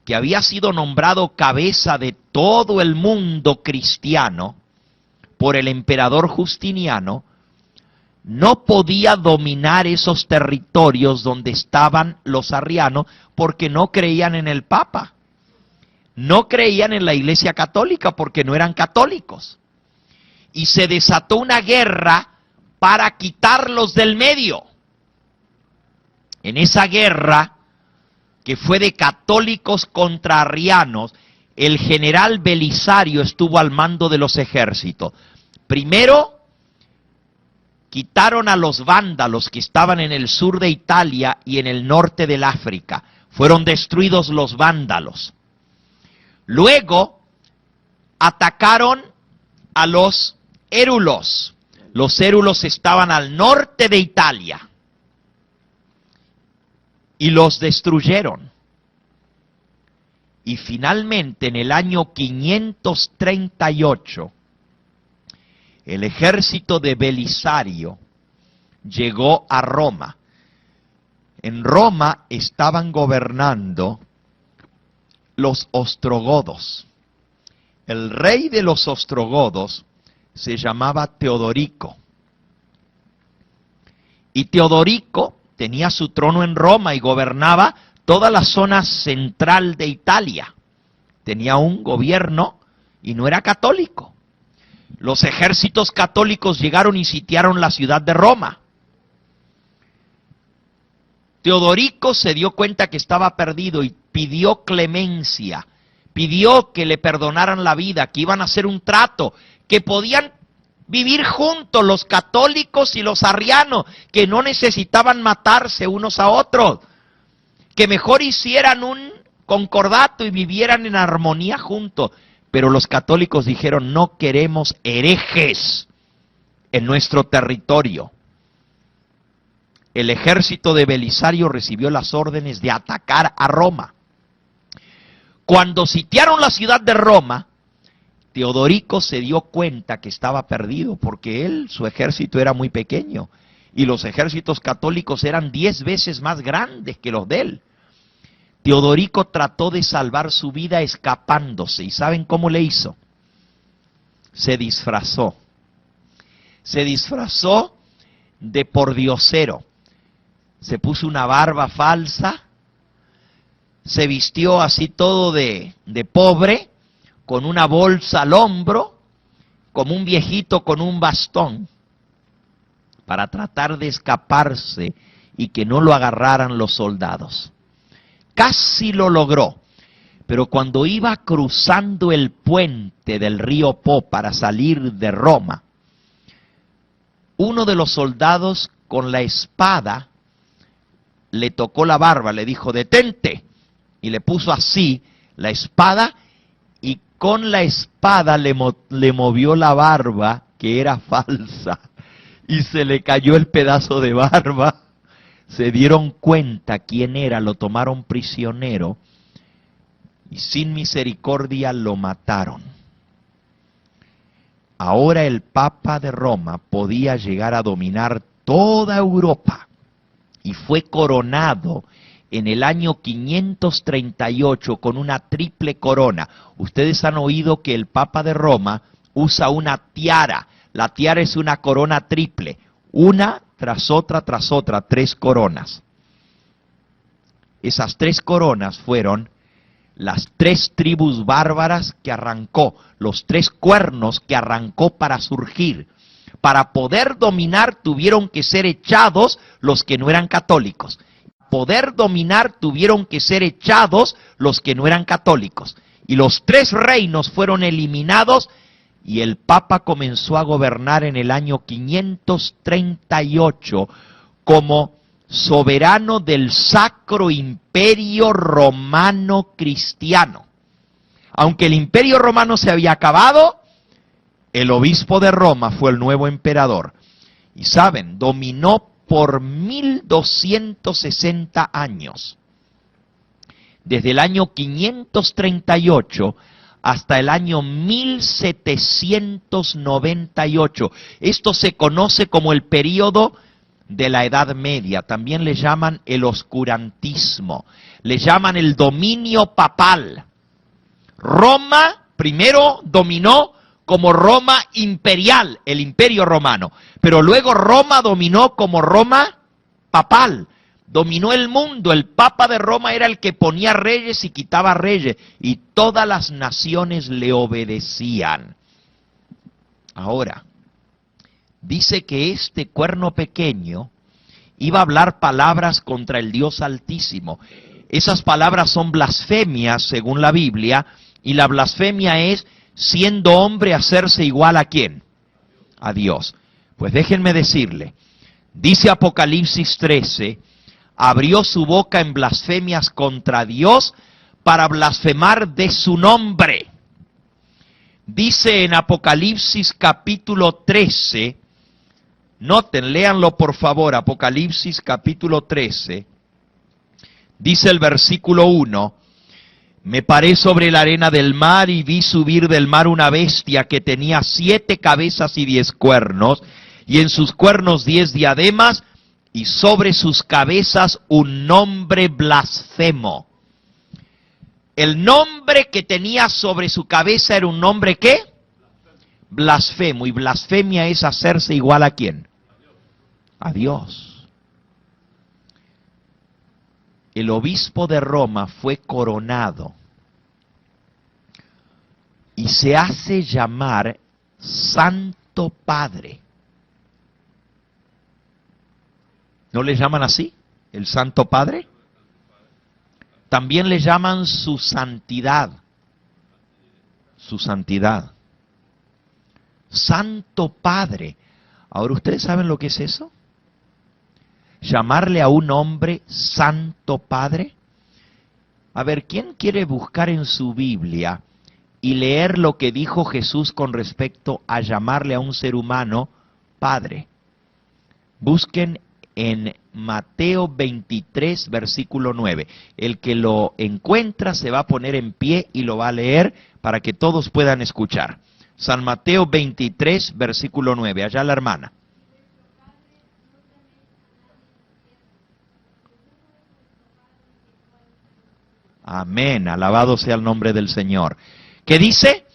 Speaker 1: que había sido nombrado cabeza de todo el mundo cristiano por el emperador Justiniano, no podía dominar esos territorios donde estaban los arrianos porque no creían en el Papa. No creían en la Iglesia Católica porque no eran católicos. Y se desató una guerra para quitarlos del medio. En esa guerra, que fue de católicos contra arrianos, el general Belisario estuvo al mando de los ejércitos. Primero, quitaron a los vándalos que estaban en el sur de Italia y en el norte del África. Fueron destruidos los vándalos. Luego, atacaron a los érulos. Los érulos estaban al norte de Italia y los destruyeron. Y finalmente, en el año 538, el ejército de Belisario llegó a Roma. En Roma estaban gobernando los ostrogodos. El rey de los ostrogodos se llamaba Teodorico. Y Teodorico tenía su trono en Roma y gobernaba toda la zona central de Italia. Tenía un gobierno y no era católico. Los ejércitos católicos llegaron y sitiaron la ciudad de Roma. Teodorico se dio cuenta que estaba perdido y pidió clemencia, pidió que le perdonaran la vida, que iban a hacer un trato, que podían vivir juntos los católicos y los arrianos, que no necesitaban matarse unos a otros, que mejor hicieran un concordato y vivieran en armonía juntos. Pero los católicos dijeron: no queremos herejes en nuestro territorio. El ejército de Belisario recibió las órdenes de atacar a Roma. Cuando sitiaron la ciudad de Roma, Teodorico se dio cuenta que estaba perdido, porque su ejército era muy pequeño, y los ejércitos católicos eran 10 veces más grandes que los de él. Teodorico trató de salvar su vida escapándose, ¿y saben cómo le hizo? Se disfrazó. Se disfrazó de pordiosero. Se puso una barba falsa, se vistió así todo de pobre, con una bolsa al hombro, como un viejito con un bastón, para tratar de escaparse y que no lo agarraran los soldados. Casi lo logró, pero cuando iba cruzando el puente del río Po para salir de Roma, uno de los soldados con la espada le tocó la barba, le dijo: detente, y le puso así la espada, y con la espada le movió la barba, que era falsa, y se le cayó el pedazo de barba. Se dieron cuenta quién era, lo tomaron prisionero, y sin misericordia lo mataron. Ahora el Papa de Roma podía llegar a dominar toda Europa, y fue coronado en el año 538 con una triple corona. Ustedes han oído que el Papa de Roma usa una tiara. La tiara es una corona triple, una tras otra, 3 coronas. Esas 3 coronas fueron las 3 tribus bárbaras que arrancó, los 3 cuernos que arrancó para surgir. Para poder dominar tuvieron que ser echados los que no eran católicos. poder dominar tuvieron que ser echados los que no eran católicos. Y los 3 reinos fueron eliminados y el Papa comenzó a gobernar en el año 538 como soberano del Sacro Imperio Romano Cristiano. Aunque el Imperio Romano se había acabado, el obispo de Roma fue el nuevo emperador. Y saben, dominó por 1260 años. Desde el año 538 hasta el año 1798. Esto se conoce como el período de la Edad Media. También le llaman el oscurantismo. Le llaman el dominio papal. Roma primero dominó como Roma imperial, el Imperio Romano. Pero luego Roma dominó como Roma papal. Dominó el mundo. El Papa de Roma era el que ponía reyes y quitaba reyes. Y todas las naciones le obedecían. Ahora, dice que este cuerno pequeño iba a hablar palabras contra el Dios Altísimo. Esas palabras son blasfemias según la Biblia. Y la blasfemia es, siendo hombre, hacerse igual a ¿quién? A Dios. Pues déjenme decirle, dice Apocalipsis 13, abrió su boca en blasfemias contra Dios para blasfemar de su nombre. Dice en Apocalipsis capítulo 13, noten, léanlo por favor, Apocalipsis capítulo 13, dice el versículo 1, me paré sobre la arena del mar y vi subir del mar una bestia que tenía 7 cabezas y 10 cuernos, y en sus cuernos 10 diademas, y sobre sus cabezas un nombre blasfemo. El nombre que tenía sobre su cabeza era un nombre ¿qué? Blasfemo. Y blasfemia es hacerse igual a ¿quién? A Dios. El obispo de Roma fue coronado y se hace llamar Santo Padre. ¿No le llaman así? ¿El Santo Padre? También le llaman su santidad. Su santidad. Santo Padre. Ahora, ¿ustedes saben lo que es eso? Llamarle a un hombre Santo Padre. A ver, ¿quién quiere buscar en su Biblia y leer lo que dijo Jesús con respecto a llamarle a un ser humano Padre? Busquen en Mateo 23, versículo 9. El que lo encuentra se va a poner en pie y lo va a leer para que todos puedan escuchar. San Mateo 23, versículo 9. Allá la hermana. Amén, alabado sea el nombre del Señor. ¿Qué dice?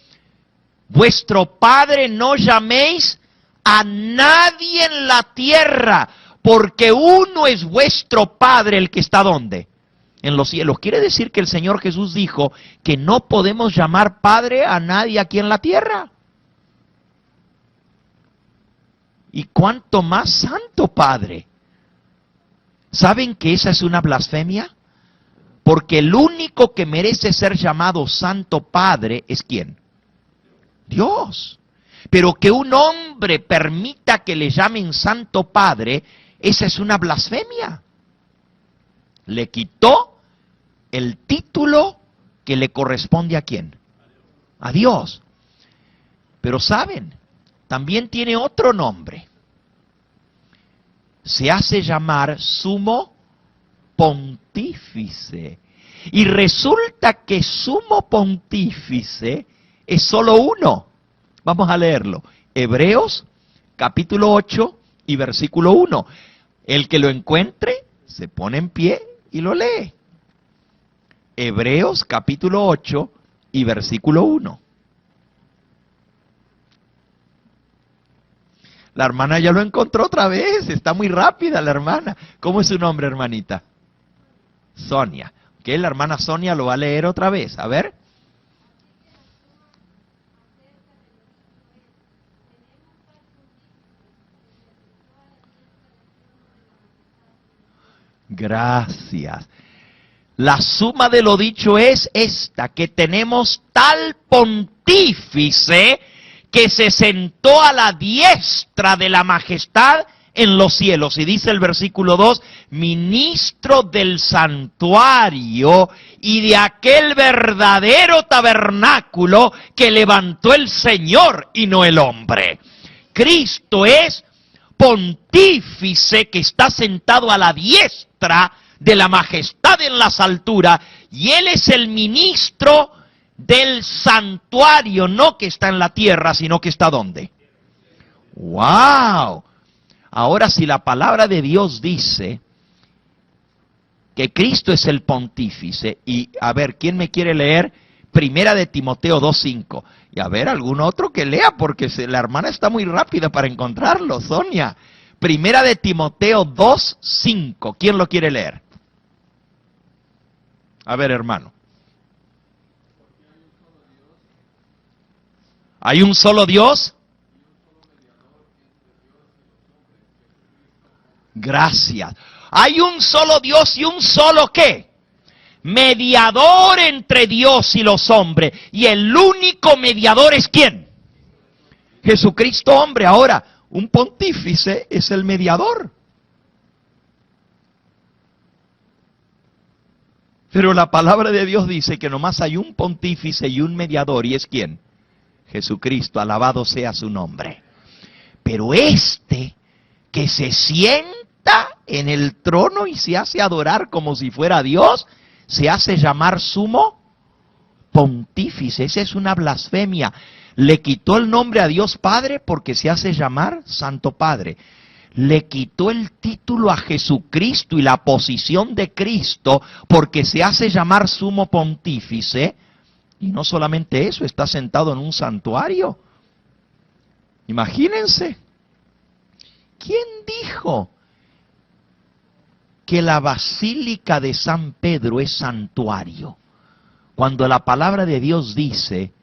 Speaker 1: Vuestro Padre no llaméis a nadie en la tierra, porque uno es vuestro Padre, el que está ¿dónde? En los cielos. Quiere decir que el Señor Jesús dijo que no podemos llamar Padre a nadie aquí en la tierra. Y cuánto más Santo Padre. ¿Saben que esa es una blasfemia? Porque el único que merece ser llamado Santo Padre es ¿quién? Dios. Pero que un hombre permita que le llamen Santo Padre, esa es una blasfemia. Le quitó el título que le corresponde ¿a quién? A Dios. Pero ¿saben? También tiene otro nombre. Se hace llamar Sumo Pontífice. Y resulta que Sumo Pontífice es solo uno. Vamos a leerlo. Hebreos capítulo 8 y versículo 1. El que lo encuentre se pone en pie y lo lee. Hebreos capítulo 8 y versículo 1. La hermana ya lo encontró otra vez. Está muy rápida la hermana. ¿Cómo es su nombre, hermanita? Sonia. ¿Qué? La hermana Sonia lo va a leer otra vez. A ver. Gracias. La suma de lo dicho es esta, que tenemos tal pontífice que se sentó a la diestra de la majestad en los cielos. Y dice el versículo 2, ministro del santuario y de aquel verdadero tabernáculo que levantó el Señor y no el hombre. Cristo es pontífice que está sentado a la diestra de la majestad en las alturas, y Él es el ministro del santuario, no que está en la tierra, sino que está ¿dónde? ¡Wow! Ahora, si la palabra de Dios dice que Cristo es el pontífice, y a ver, ¿quién me quiere leer? Primera de Timoteo 2:5. Y a ver, algún otro que lea, porque la hermana está muy rápida para encontrarlo, Sonia. Primera de Timoteo 2:5. ¿Quién lo quiere leer? A ver, hermano. ¿Hay un solo Dios? Gracias. Hay un solo Dios y un solo ¿qué? Mediador entre Dios y los hombres. Y el único mediador es ¿quién? Jesucristo hombre. Ahora, un pontífice es el mediador. Pero la palabra de Dios dice que nomás hay un pontífice y un mediador, ¿y es quién? Jesucristo, alabado sea su nombre. Pero este que se sienta en el trono y se hace adorar como si fuera Dios, se hace llamar sumo pontífice. Esa es una blasfemia. Le quitó el nombre a Dios Padre porque se hace llamar Santo Padre. Le quitó el título a Jesucristo y la posición de Cristo porque se hace llamar sumo pontífice. Y no solamente eso, está sentado en un santuario. Imagínense. ¿Quién dijo que la Basílica de San Pedro es santuario? Cuando la palabra de Dios dice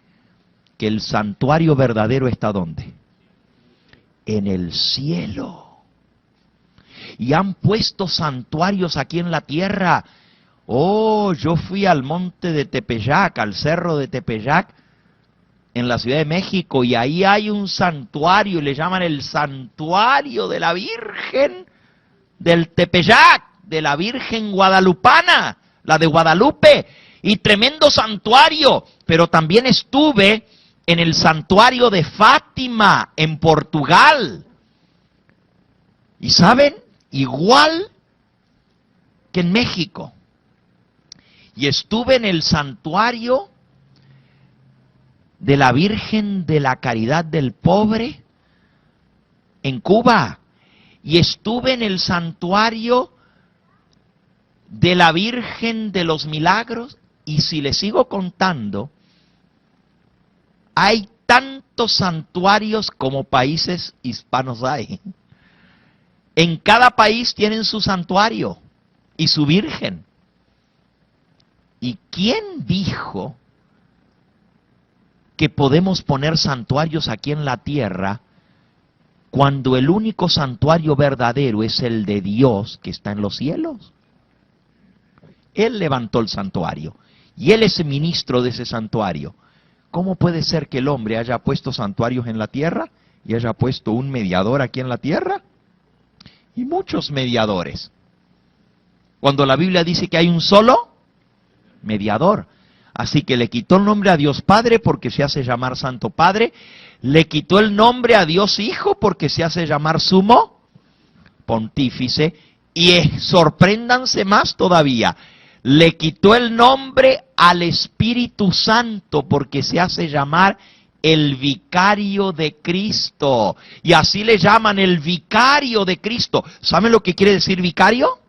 Speaker 1: que el santuario verdadero está ¿dónde? En el cielo. Y han puesto santuarios aquí en la tierra. Oh, yo fui al monte de Tepeyac, al cerro de Tepeyac, en la Ciudad de México, y ahí hay un santuario, le llaman el santuario de la Virgen del Tepeyac, de la Virgen guadalupana, la de Guadalupe, y tremendo santuario. Pero también estuve en el santuario de Fátima, en Portugal. ¿Y saben? Igual que en México. Y estuve en el santuario de la Virgen de la Caridad del Pobre en Cuba. Y estuve en el santuario de la Virgen de los Milagros. Y si les sigo contando, hay tantos santuarios como países hispanos hay. En cada país tienen su santuario y su virgen. ¿Y quién dijo que podemos poner santuarios aquí en la tierra cuando el único santuario verdadero es el de Dios que está en los cielos? Él levantó el santuario y Él es el ministro de ese santuario. ¿Cómo puede ser que el hombre haya puesto santuarios en la tierra y haya puesto un mediador aquí en la tierra? Y muchos mediadores. Cuando la Biblia dice que hay un solo mediador. Así que le quitó el nombre a Dios Padre porque se hace llamar Santo Padre. Le quitó el nombre a Dios Hijo porque se hace llamar Sumo Pontífice. Y sorpréndanse más todavía. Le quitó el nombre al Espíritu Santo porque se hace llamar el vicario de Cristo. Y así le llaman el vicario de Cristo. ¿Saben lo que quiere decir vicario?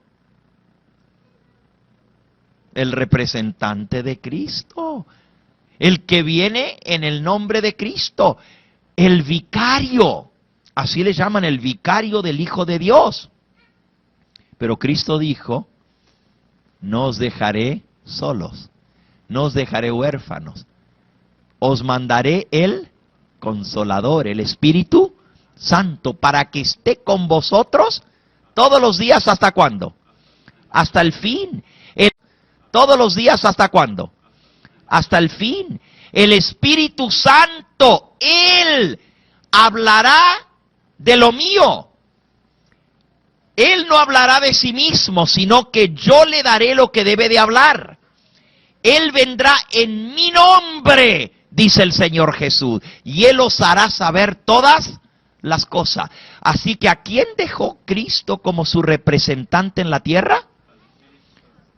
Speaker 1: El representante de Cristo. El que viene en el nombre de Cristo. El vicario. Así le llaman el vicario del Hijo de Dios. Pero Cristo dijo, no os dejaré solos. No os dejaré huérfanos. Os mandaré el Consolador, el Espíritu Santo, para que esté con vosotros todos los días. ¿Hasta cuándo? hasta el fin. Todos los días, ¿hasta cuándo? Hasta el fin. El Espíritu Santo, Él hablará de lo mío. Él no hablará de sí mismo, sino que yo le daré lo que debe de hablar. Él vendrá en mi nombre, dice el Señor Jesús, y Él os hará saber todas las cosas. Así que ¿a quién dejó Cristo como su representante en la tierra?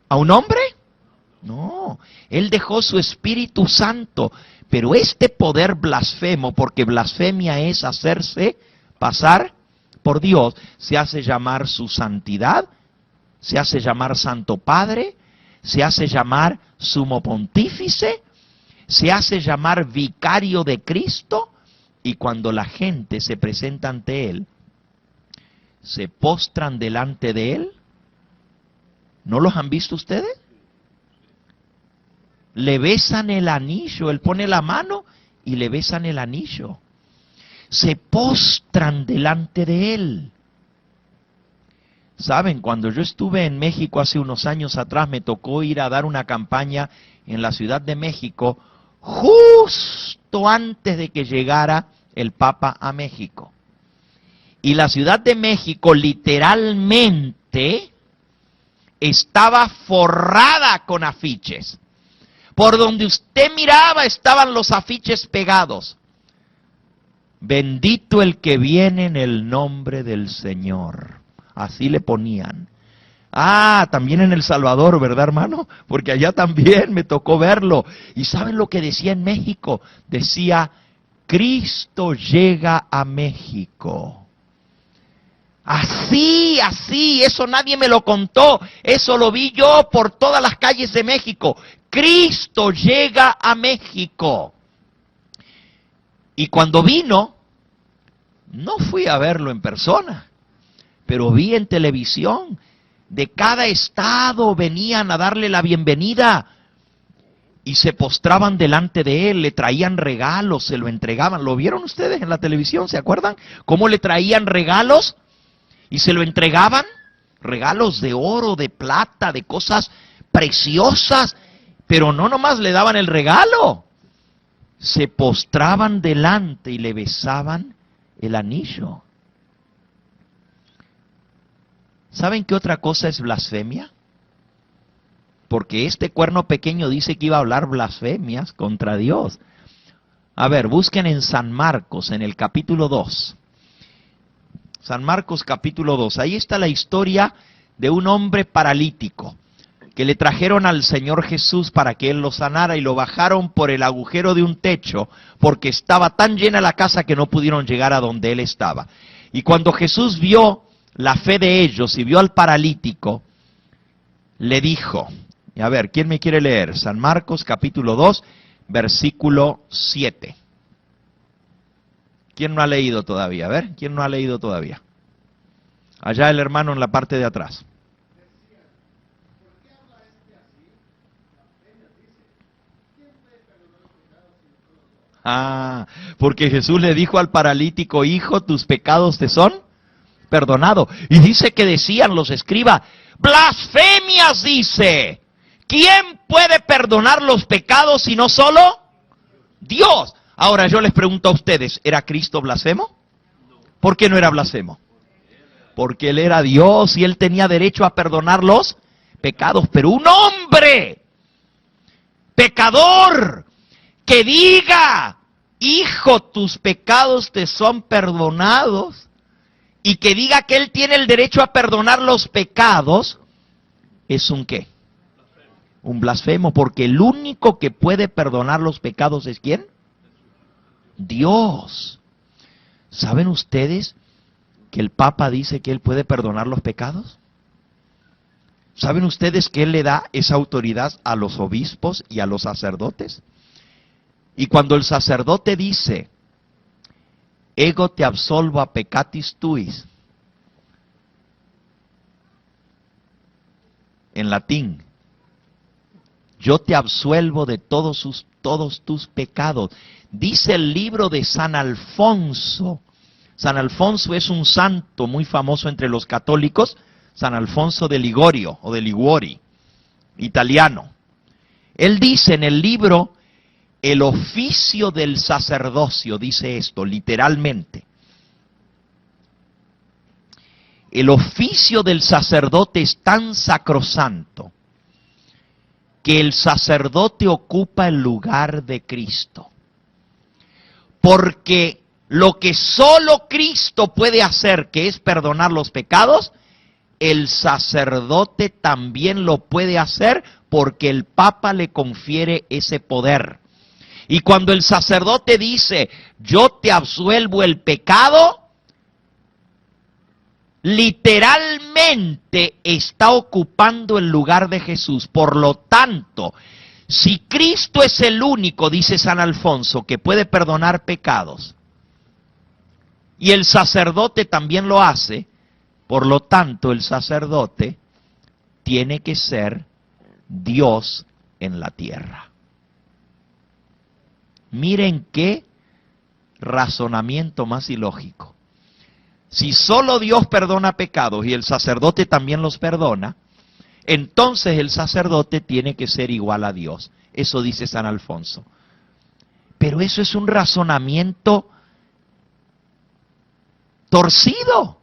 Speaker 1: ¿A un hombre? No, Él dejó su Espíritu Santo, pero este poder blasfemo, porque blasfemia es hacerse pasar por Dios, se hace llamar su santidad, se hace llamar Santo Padre, se hace llamar Sumo Pontífice, se hace llamar Vicario de Cristo, y cuando la gente se presenta ante Él, se postran delante de Él. ¿No los han visto ustedes? Le besan el anillo, Él pone la mano y le besan el anillo. Se postran delante de Él. Saben, cuando yo estuve en México hace unos años atrás, me tocó ir a dar una campaña en la Ciudad de México, justo antes de que llegara el Papa a México. Y la Ciudad de México literalmente estaba forrada con afiches. Por donde usted miraba estaban los afiches pegados. Bendito el que viene en el nombre del Señor. Así le ponían. Ah, también en El Salvador, ¿verdad, hermano? Porque allá también me tocó verlo. ¿Y saben lo que decía en México? Decía, Cristo llega a México. Así, eso nadie me lo contó. Eso lo vi yo por todas las calles de México. Cristo llega a México. Y cuando vino, no fui a verlo en persona, pero vi en televisión. De cada estado venían a darle la bienvenida y se postraban delante de él, le traían regalos, se lo entregaban. ¿Lo vieron ustedes en la televisión? ¿Se acuerdan? ¿Cómo le traían regalos y se lo entregaban? Regalos de oro, de plata, de cosas preciosas, pero no nomás le daban el regalo. Se postraban delante y le besaban el anillo. ¿Saben qué otra cosa es blasfemia? Porque este cuerno pequeño dice que iba a hablar blasfemias contra Dios. A ver, busquen en San Marcos, en el capítulo 2. San Marcos capítulo 2. Ahí está la historia de un hombre paralítico que le trajeron al Señor Jesús para que Él lo sanara y lo bajaron por el agujero de un techo porque estaba tan llena la casa que no pudieron llegar a donde Él estaba. Y cuando Jesús vio la fe de ellos y vio al paralítico, le dijo, a ver, ¿quién me quiere leer? San Marcos capítulo 2, versículo 7. ¿Quién no ha leído todavía? A ver, ¿quién no ha leído todavía? Allá el hermano en la parte de atrás. Ah, porque Jesús le dijo al paralítico, hijo, tus pecados te son perdonados. Y dice que decían los escribas, blasfemias dice. ¿Quién puede perdonar los pecados si no solo Dios? Ahora yo les pregunto a ustedes, ¿era Cristo blasfemo? ¿Por qué no era blasfemo? Porque Él era Dios y Él tenía derecho a perdonar los pecados. Pero un hombre pecador que diga, hijo, tus pecados te son perdonados, y que diga que Él tiene el derecho a perdonar los pecados, ¿es un qué? Un blasfemo, porque el único que puede perdonar los pecados es ¿quién? Dios. ¿Saben ustedes que el Papa dice que Él puede perdonar los pecados? ¿Saben ustedes que Él le da esa autoridad a los obispos y a los sacerdotes? Y cuando el sacerdote dice, ego te absolvo a peccatis tuis, en latín, yo te absuelvo de todos tus pecados. Dice el libro de San Alfonso. San Alfonso es un santo muy famoso entre los católicos. San Alfonso de Ligorio o de Liguori, italiano. Él dice en el libro El oficio del sacerdocio, dice esto literalmente. El oficio del sacerdote es tan sacrosanto que el sacerdote ocupa el lugar de Cristo. Porque lo que solo Cristo puede hacer, que es perdonar los pecados, el sacerdote también lo puede hacer porque el Papa le confiere ese poder. Y cuando el sacerdote dice, yo te absuelvo el pecado, literalmente está ocupando el lugar de Jesús. Por lo tanto, si Cristo es el único, dice San Alfonso, que puede perdonar pecados, y el sacerdote también lo hace, por lo tanto el sacerdote tiene que ser Dios en la tierra. Miren qué razonamiento más ilógico. Si solo Dios perdona pecados y el sacerdote también los perdona, entonces el sacerdote tiene que ser igual a Dios. Eso dice San Alfonso. Pero eso es un razonamiento torcido.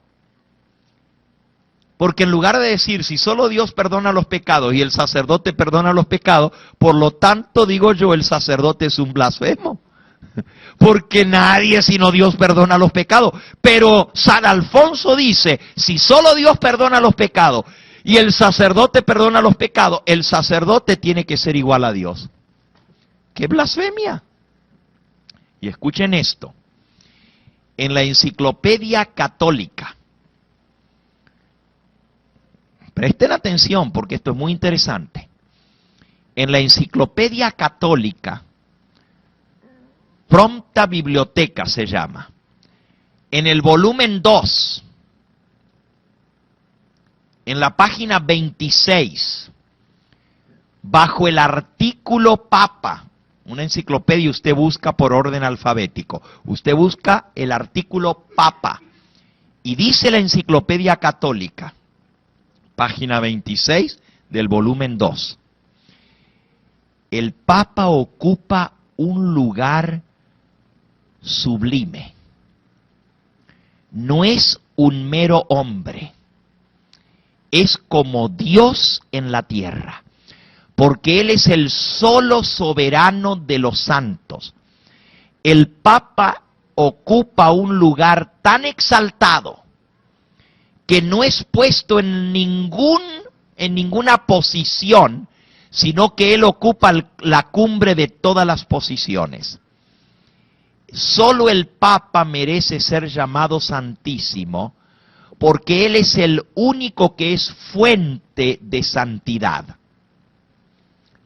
Speaker 1: Porque en lugar de decir, si solo Dios perdona los pecados y el sacerdote perdona los pecados, por lo tanto, digo yo, el sacerdote es un blasfemo. Porque nadie sino Dios perdona los pecados. Pero San Alfonso dice, si solo Dios perdona los pecados y el sacerdote perdona los pecados, el sacerdote tiene que ser igual a Dios. ¡Qué blasfemia! Y escuchen esto. En la Enciclopedia Católica, presten atención porque esto es muy interesante. En la Enciclopedia Católica, Prompta Biblioteca se llama, en el volumen 2, en la página 26, bajo el artículo Papa, una enciclopedia usted busca por orden alfabético, usted busca el artículo Papa, y dice la Enciclopedia Católica, página 26 del volumen 2, el Papa ocupa un lugar sublime. No es un mero hombre, es como Dios en la tierra, porque Él es el solo soberano de los santos. El Papa ocupa un lugar tan exaltado que no es puesto en ninguna posición, sino que Él ocupa la cumbre de todas las posiciones. Solo el Papa merece ser llamado Santísimo, porque Él es el único que es fuente de santidad.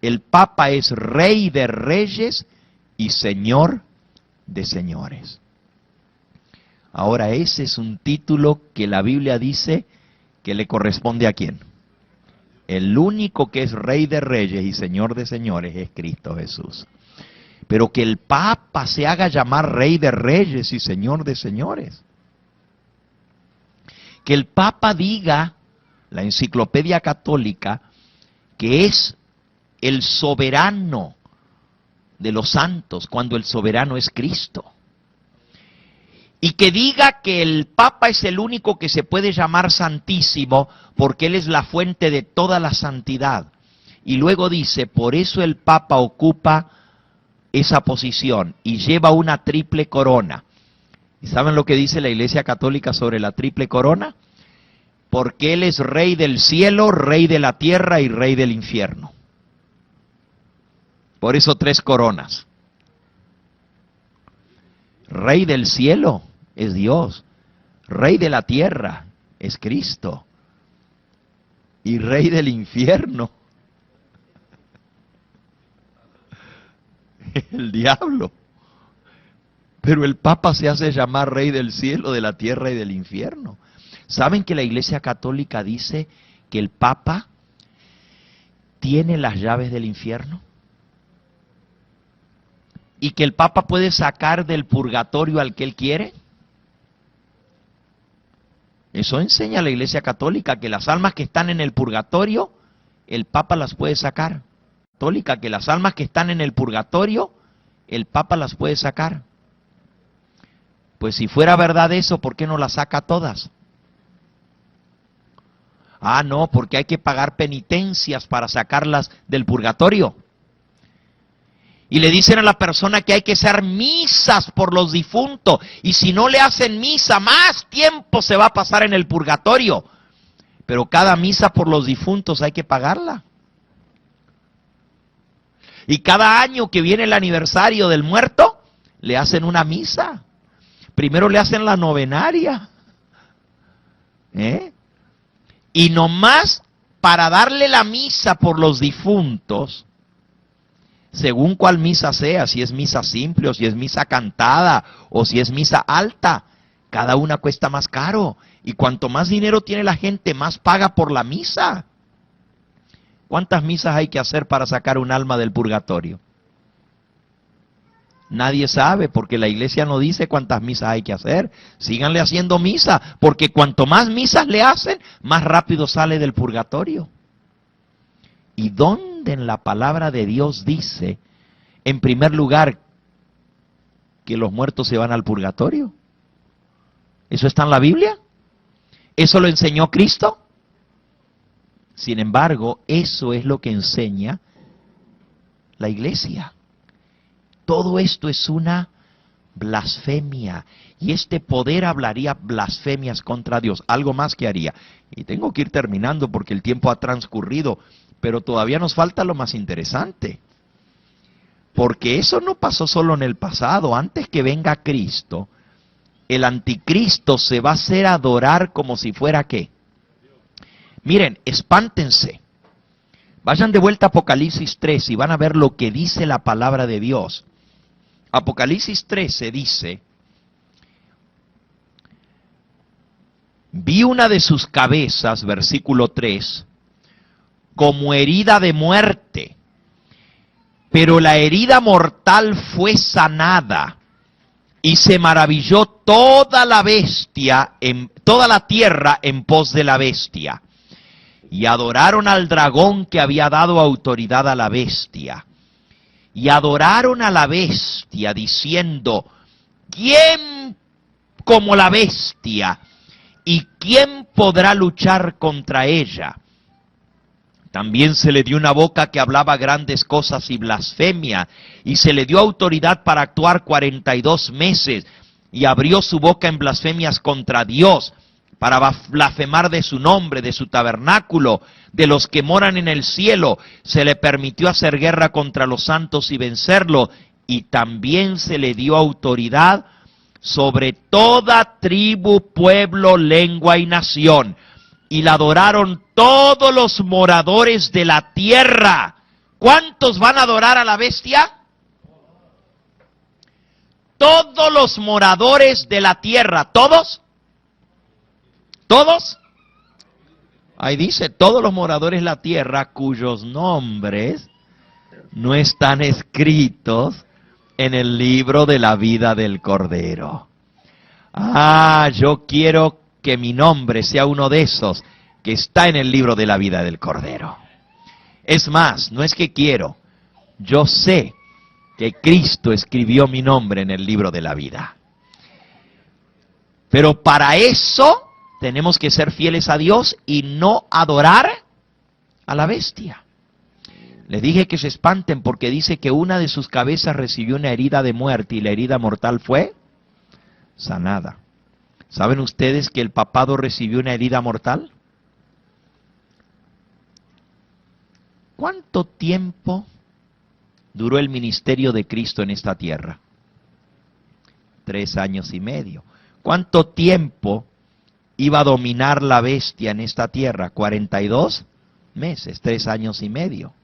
Speaker 1: El Papa es Rey de Reyes y Señor de Señores. Ahora, ese es un título que la Biblia dice que le corresponde ¿a quién? El único que es Rey de Reyes y Señor de Señores es Cristo Jesús. Pero que el Papa se haga llamar Rey de Reyes y Señor de Señores. Que el Papa diga, la Enciclopedia Católica, que es el soberano de los santos, cuando el soberano es Cristo. Y que diga que el Papa es el único que se puede llamar Santísimo, porque Él es la fuente de toda la santidad. Y luego dice, por eso el Papa ocupa esa posición y lleva una triple corona. ¿Y saben lo que dice la Iglesia Católica sobre la triple corona? Porque Él es Rey del cielo, Rey de la tierra y Rey del infierno. Por eso 3 coronas. Rey del cielo es Dios, Rey de la tierra es Cristo y Rey del infierno el diablo. Pero el Papa se hace llamar Rey del cielo, de la tierra y del infierno. ¿Saben que la Iglesia Católica dice que el Papa tiene las llaves del infierno? ¿Y que el Papa puede sacar del purgatorio al que él quiere? Eso enseña la Iglesia Católica, que las almas que están en el purgatorio, el Papa las puede sacar. Católica, que las almas que están en el purgatorio, el Papa las puede sacar. Pues si fuera verdad eso, ¿por qué no las saca todas? Ah, no, porque hay que pagar penitencias para sacarlas del purgatorio. Y le dicen a la persona que hay que hacer misas por los difuntos. Y si no le hacen misa, más tiempo se va a pasar en el purgatorio. Pero cada misa por los difuntos hay que pagarla. Y cada año que viene el aniversario del muerto, le hacen una misa. Primero le hacen la novenaria. Y nomás para darle la misa por los difuntos, según cuál misa sea, si es misa simple o si es misa cantada o si es misa alta, cada una cuesta más caro. Y cuanto más dinero tiene la gente, más paga por la misa. ¿Cuántas misas hay que hacer para sacar un alma del purgatorio? Nadie sabe, porque la iglesia no dice cuántas misas hay que hacer. Síganle haciendo misa, porque cuanto más misas le hacen, más rápido sale del purgatorio. ¿Y dónde en la palabra de Dios dice, en primer lugar, que los muertos se van al purgatorio? ¿Eso está en la Biblia? ¿Eso lo enseñó Cristo? Sin embargo, eso es lo que enseña la iglesia. Todo esto es una blasfemia. Y este poder hablaría blasfemias contra Dios. Algo más que haría. Y tengo que ir terminando porque el tiempo ha transcurrido. Pero todavía nos falta lo más interesante. Porque eso no pasó solo en el pasado. Antes que venga Cristo, el anticristo se va a hacer adorar como si fuera ¿qué? Miren, espántense. Vayan de vuelta a Apocalipsis 3 y van a ver lo que dice la palabra de Dios. Apocalipsis 13 dice: vi una de sus cabezas, versículo 3, como herida de muerte, pero la herida mortal fue sanada, y se maravilló toda la bestia, toda la tierra en pos de la bestia. Y adoraron al dragón que había dado autoridad a la bestia. Y adoraron a la bestia diciendo: ¿quién como la bestia? ¿Y quién podrá luchar contra ella? También se le dio una boca que hablaba grandes cosas y blasfemia, y se le dio autoridad para actuar 42 meses, y abrió su boca en blasfemias contra Dios, para blasfemar de su nombre, de su tabernáculo, de los que moran en el cielo. Se le permitió hacer guerra contra los santos y vencerlo, y también se le dio autoridad sobre toda tribu, pueblo, lengua y nación. Y la adoraron todos los moradores de la tierra. ¿Cuántos van a adorar a la bestia? Todos los moradores de la tierra. ¿Todos? ¿Todos? Ahí dice, todos los moradores de la tierra cuyos nombres no están escritos en el libro de la vida del Cordero. Ah, yo quiero que mi nombre sea uno de esos que está en el libro de la vida del Cordero. Es más, no es que quiero, yo sé que Cristo escribió mi nombre en el libro de la vida. Pero para eso tenemos que ser fieles a Dios y no adorar a la bestia. Les dije que se espanten porque dice que una de sus cabezas recibió una herida de muerte y la herida mortal fue sanada. ¿Saben ustedes que el papado recibió una herida mortal? ¿Cuánto tiempo duró el ministerio de Cristo en esta tierra? 3 años y medio. ¿Cuánto tiempo iba a dominar la bestia en esta tierra? 42 meses, 3 años y medio.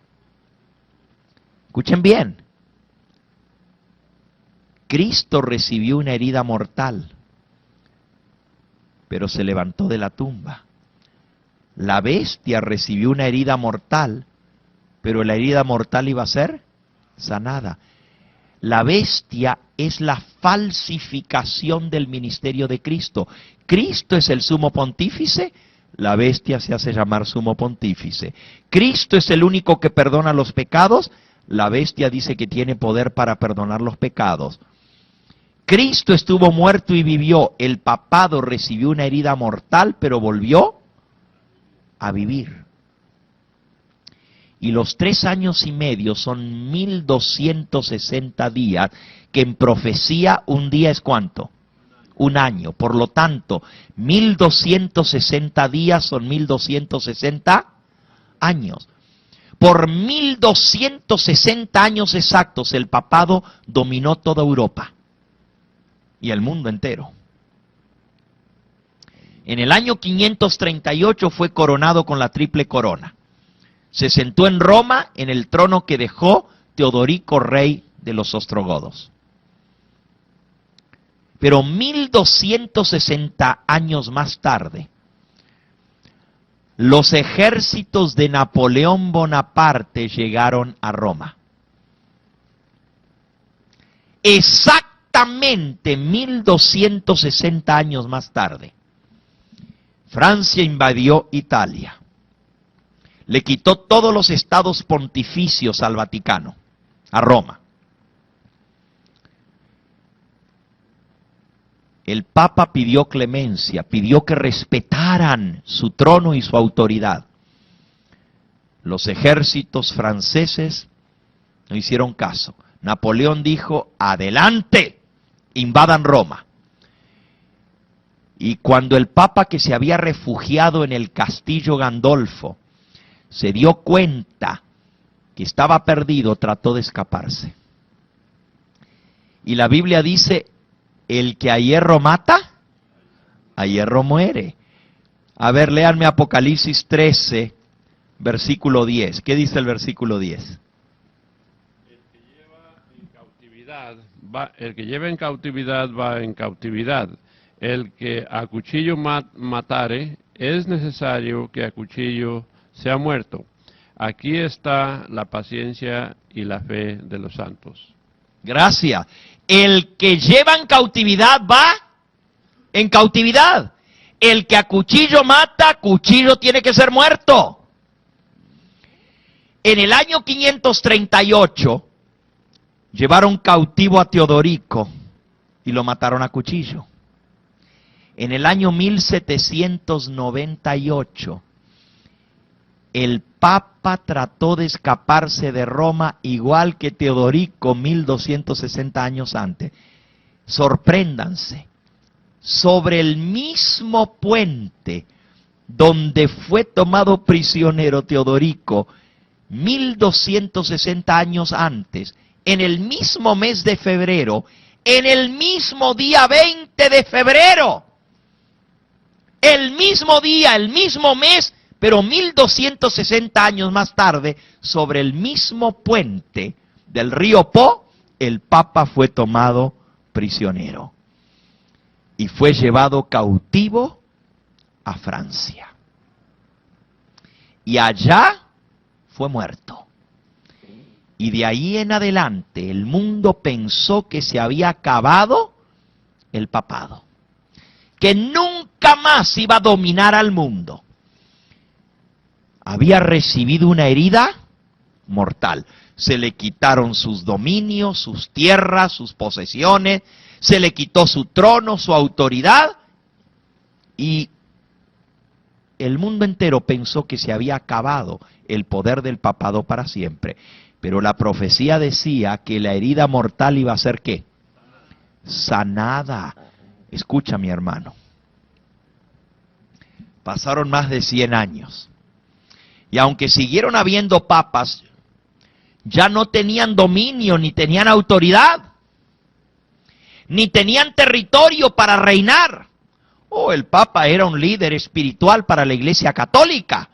Speaker 1: Escuchen bien. Cristo recibió una herida mortal, pero se levantó de la tumba. La bestia recibió una herida mortal, pero la herida mortal iba a ser sanada. La bestia es la falsificación del ministerio de Cristo. Cristo es el sumo pontífice, la bestia se hace llamar sumo pontífice. Cristo es el único que perdona los pecados, la bestia dice que tiene poder para perdonar los pecados. Cristo estuvo muerto y vivió, el papado recibió una herida mortal, pero volvió a vivir. Y los 3 años y medio son 1260 días, que en profecía un día es ¿cuánto? Un año. Por lo tanto, 1260 días son 1260 años. Por 1260 años exactos el papado dominó toda Europa y el mundo entero. En el año 538 fue coronado con la triple corona. Se sentó en Roma en el trono que dejó Teodorico, rey de los ostrogodos. Pero 1260 años más tarde, los ejércitos de Napoleón Bonaparte llegaron a Roma. Exactamente 1260 años más tarde, Francia invadió Italia. Le quitó todos los estados pontificios al Vaticano, a Roma. El Papa pidió clemencia, pidió que respetaran su trono y su autoridad. Los ejércitos franceses no hicieron caso. Napoleón dijo, adelante, invadan Roma. Y cuando el Papa, que se había refugiado en el castillo Gandolfo, se dio cuenta que estaba perdido, trató de escaparse. Y la Biblia dice, el que a hierro mata, a hierro muere. A ver, léanme Apocalipsis 13, versículo 10. ¿Qué dice el versículo 10?
Speaker 2: El que lleva en cautividad va en cautividad. El que a cuchillo matare, es necesario que a cuchillo sea muerto. Aquí está la paciencia y la fe de los santos.
Speaker 1: Gracias. El que lleva en cautividad va en cautividad. El que a cuchillo mata, cuchillo tiene que ser muerto. En el año 538 llevaron cautivo a Teodorico y lo mataron a cuchillo. En el año 1798 el Papa trató de escaparse de Roma igual que Teodorico 1260 años antes. Sorpréndanse, sobre el mismo puente donde fue tomado prisionero Teodorico 1260 años antes, en el mismo mes de febrero, en el mismo día 20 de febrero, el mismo día, el mismo mes, pero 1260 años más tarde, sobre el mismo puente del río Po, el Papa fue tomado prisionero y fue llevado cautivo a Francia. Y allá fue muerto. Y de ahí en adelante el mundo pensó que se había acabado el papado, que nunca más iba a dominar al mundo. Había recibido una herida mortal. Se le quitaron sus dominios, sus tierras, sus posesiones, se le quitó su trono, su autoridad, y el mundo entero pensó que se había acabado el poder del papado para siempre. Pero la profecía decía que la herida mortal iba a ser ¿qué? Sanada. Escucha, mi hermano. Pasaron más de 100 años. Y aunque siguieron habiendo papas, ya no tenían dominio, ni tenían autoridad, ni tenían territorio para reinar. Oh, el papa era un líder espiritual para la Iglesia Católica,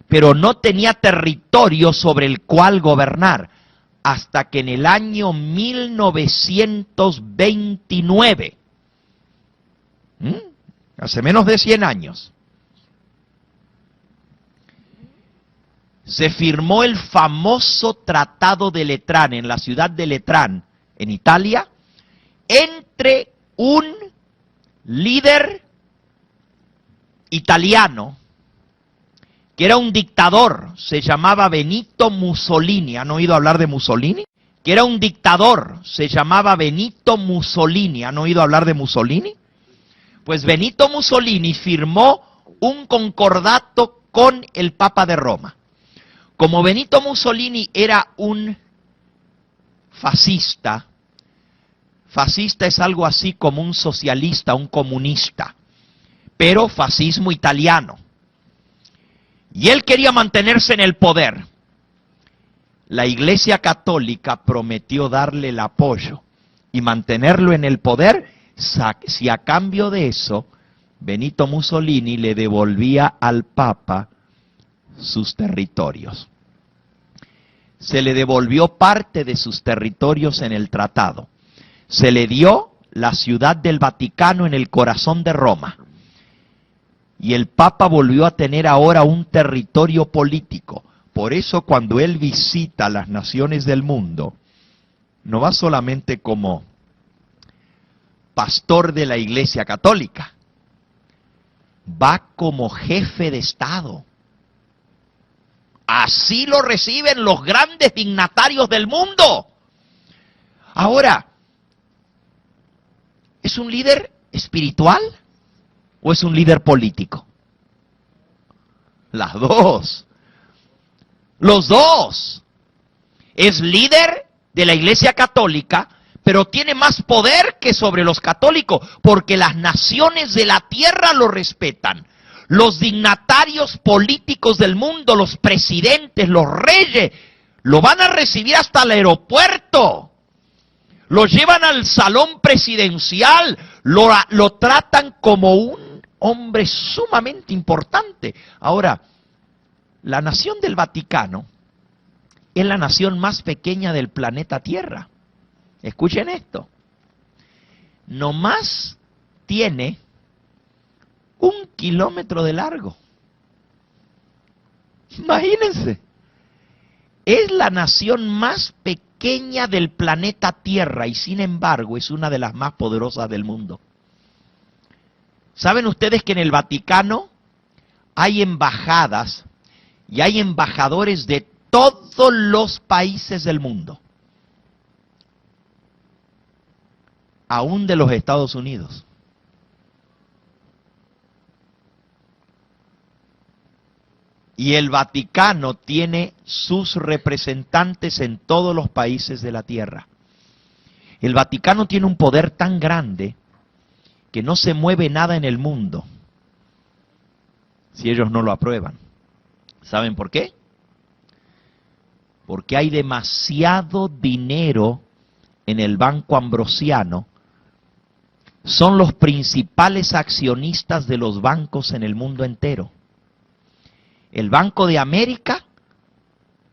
Speaker 1: pero no tenía territorio sobre el cual gobernar, hasta que en el año 1929, hace menos de 100 años, se firmó el famoso Tratado de Letrán en la ciudad de Letrán, en Italia, entre un líder italiano que era un dictador, se llamaba Benito Mussolini. ¿Han oído hablar de Mussolini? Que era un dictador, se llamaba Benito Mussolini. ¿Han oído hablar de Mussolini? Pues Benito Mussolini firmó un concordato con el Papa de Roma. Como Benito Mussolini era un fascista, fascista es algo así como un socialista, un comunista, pero fascismo italiano. Y él quería mantenerse en el poder. La Iglesia Católica prometió darle el apoyo y mantenerlo en el poder si a cambio de eso Benito Mussolini le devolvía al Papa sus territorios. Se le devolvió parte de sus territorios en el tratado. Se le dio la ciudad del Vaticano en el corazón de Roma. Y el Papa volvió a tener ahora un territorio político. Por eso cuando él visita las naciones del mundo, no va solamente como pastor de la Iglesia Católica, va como jefe de Estado. Así lo reciben los grandes dignatarios del mundo. Ahora, ¿es un líder espiritual o es un líder político? Las dos. Los dos. Es líder de la Iglesia Católica, pero tiene más poder que sobre los católicos, porque las naciones de la tierra lo respetan. Los dignatarios políticos del mundo, los presidentes, los reyes, lo van a recibir hasta el aeropuerto. Lo llevan al salón presidencial, lo tratan como un hombre sumamente importante. Ahora, la nación del Vaticano es la nación más pequeña del planeta Tierra. Escuchen esto. Nomás tiene 1 kilómetro de largo. Imagínense. Es la nación más pequeña del planeta Tierra y sin embargo es una de las más poderosas del mundo. ¿Saben ustedes que en el Vaticano hay embajadas y hay embajadores de todos los países del mundo? Aún de los Estados Unidos. Y el Vaticano tiene sus representantes en todos los países de la tierra. El Vaticano tiene un poder tan grande que no se mueve nada en el mundo si ellos no lo aprueban. ¿Saben por qué? Porque hay demasiado dinero en el Banco Ambrosiano. Son los principales accionistas de los bancos en el mundo entero. El Banco de América,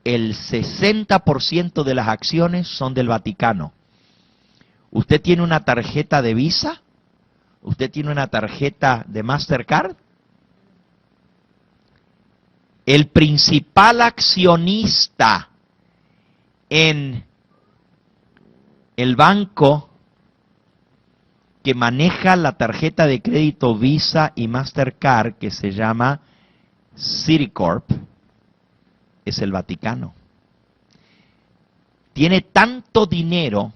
Speaker 1: el 60% de las acciones son del Vaticano. ¿Usted tiene una tarjeta de Visa? ¿Usted tiene una tarjeta de Mastercard? El principal accionista en el banco que maneja la tarjeta de crédito Visa y Mastercard, que se llama Citicorp, es el Vaticano. Tiene tanto dinero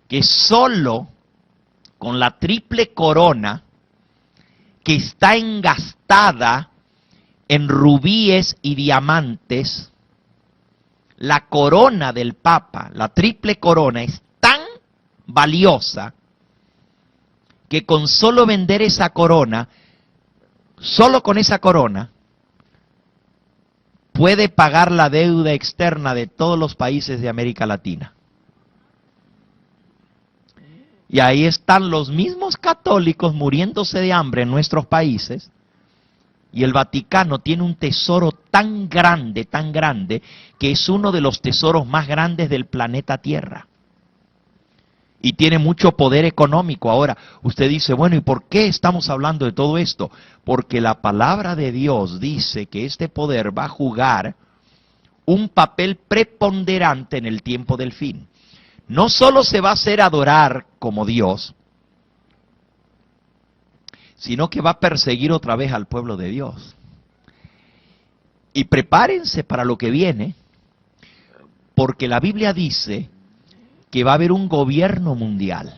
Speaker 1: que solo con la triple corona, que está engastada en rubíes y diamantes, la corona del Papa, la triple corona, es tan valiosa que con solo vender esa corona, solo con esa corona, puede pagar la deuda externa de todos los países de América Latina. Y ahí están los mismos católicos muriéndose de hambre en nuestros países, y el Vaticano tiene un tesoro tan grande, que es uno de los tesoros más grandes del planeta Tierra. Y tiene mucho poder económico. Ahora, usted dice, bueno, ¿y por qué estamos hablando de todo esto? Porque la palabra de Dios dice que este poder va a jugar un papel preponderante en el tiempo del fin. no solo se va a hacer adorar como Dios, sino que va a perseguir otra vez al pueblo de Dios. Y prepárense para lo que viene, porque la Biblia dice que va a haber un gobierno mundial.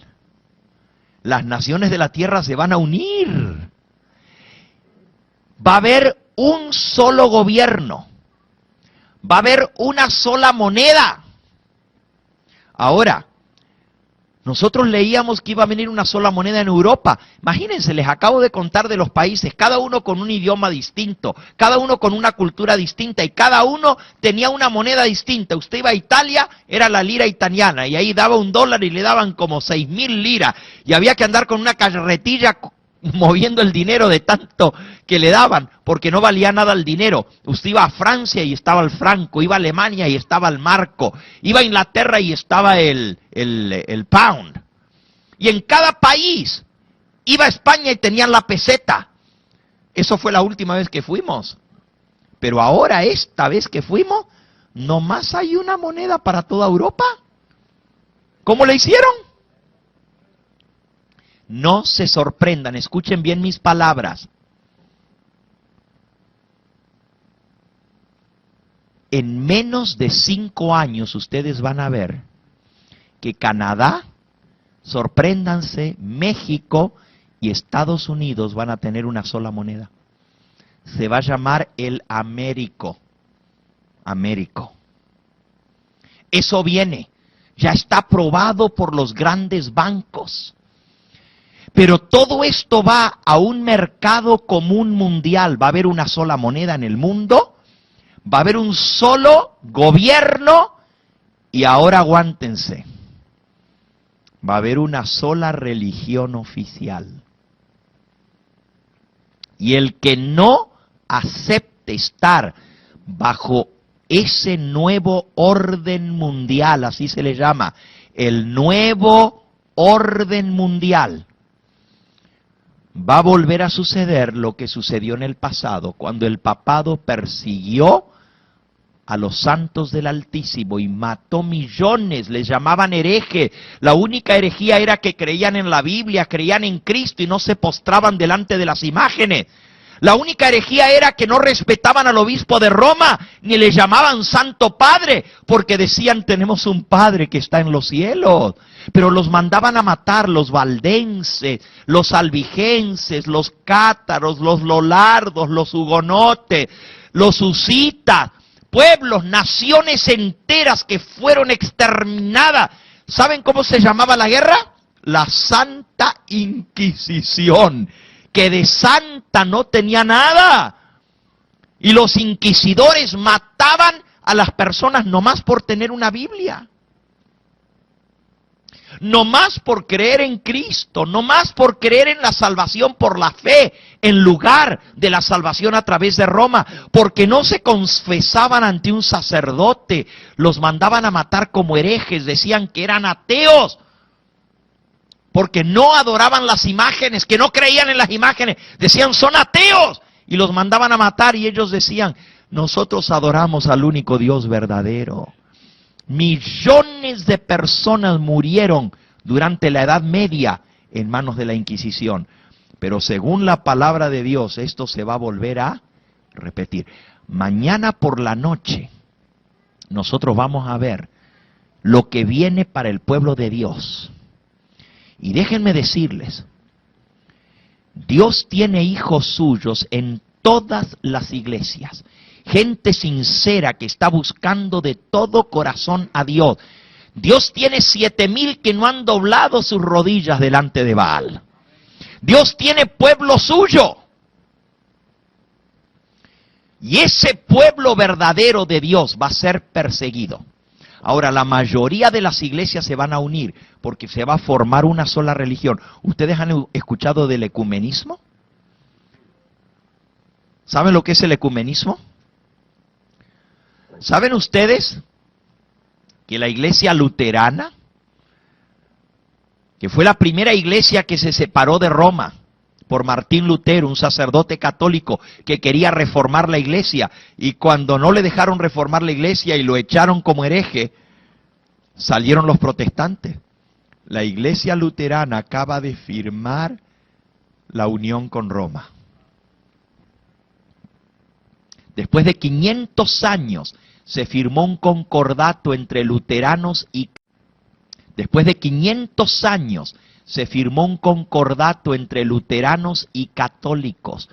Speaker 1: Las naciones de la tierra se van a unir. Va a haber un solo gobierno. Va a haber una sola moneda. Ahora, nosotros leíamos que iba a venir una sola moneda en Europa. Imagínense, les acabo de contar de los países, cada uno con un idioma distinto, cada uno con una cultura distinta y cada uno tenía una moneda distinta. Usted iba a Italia, era la lira italiana y ahí daba $1 y le daban como 6.000 liras y había que andar con una carretilla moviendo el dinero de tanto que le daban, porque no valía nada el dinero. Usted iba a Francia y estaba el franco, iba a Alemania y estaba el marco, iba a Inglaterra y estaba el pound. Y en cada país, iba a España y tenían la peseta. Eso fue la última vez que fuimos. Pero ahora, esta vez que fuimos, nomás hay una moneda para toda Europa. ¿Cómo le hicieron? No se sorprendan, escuchen bien mis palabras. En menos de 5 años ustedes van a ver que Canadá, sorpréndanse, México y Estados Unidos van a tener una sola moneda. Se va a llamar el Américo. Américo. Eso viene, ya está aprobado por los grandes bancos. Pero todo esto va a un mercado común mundial. Va a haber una sola moneda en el mundo, va a haber un solo gobierno y ahora aguántense. Va a haber una sola religión oficial. Y el que no acepte estar bajo ese nuevo orden mundial, así se le llama, el nuevo orden mundial, va a volver a suceder lo que sucedió en el pasado, cuando el papado persiguió a los santos del Altísimo y mató millones, les llamaban hereje. La única herejía era que creían en la Biblia, creían en Cristo y no se postraban delante de las imágenes. La única herejía era que no respetaban al obispo de Roma, ni le llamaban Santo Padre, porque decían, tenemos un Padre que está en los cielos. Pero los mandaban a matar los valdenses, los albigenses, los cátaros, los lolardos, los hugonotes, los husitas, pueblos, naciones enteras que fueron exterminadas. ¿Saben cómo se llamaba la guerra? La Santa Inquisición, que de santa no tenía nada. Y los inquisidores mataban a las personas nomás por tener una Biblia. No más por creer en Cristo, no más por creer en la salvación por la fe, en lugar de la salvación a través de Roma, porque no se confesaban ante un sacerdote, los mandaban a matar como herejes, decían que eran ateos, porque no adoraban las imágenes, que no creían en las imágenes, decían son ateos, y los mandaban a matar y ellos decían, nosotros adoramos al único Dios verdadero. Millones de personas murieron durante la Edad Media en manos de la Inquisición. Pero según la palabra de Dios, esto se va a volver a repetir. Mañana por la noche, nosotros vamos a ver lo que viene para el pueblo de Dios. Y déjenme decirles, Dios tiene hijos suyos en todas las iglesias. Gente sincera que está buscando de todo corazón a Dios. Dios tiene 7,000 que no han doblado sus rodillas delante de Baal. Dios tiene pueblo suyo. Y ese pueblo verdadero de Dios va a ser perseguido. Ahora, la mayoría de las iglesias se van a unir porque se va a formar una sola religión. ¿Ustedes han escuchado del ecumenismo? ¿Saben lo que es el ecumenismo? ¿Saben ustedes que la iglesia luterana, que fue la primera iglesia que se separó de Roma por Martín Lutero, un sacerdote católico que quería reformar la iglesia, y cuando no le dejaron reformar la iglesia y lo echaron como hereje, Salieron los protestantes. La iglesia luterana acaba de firmar la unión con Roma. Después de 500 años se firmó un concordato entre luteranos y... Después de 500 años se firmó un concordato entre luteranos y católicos.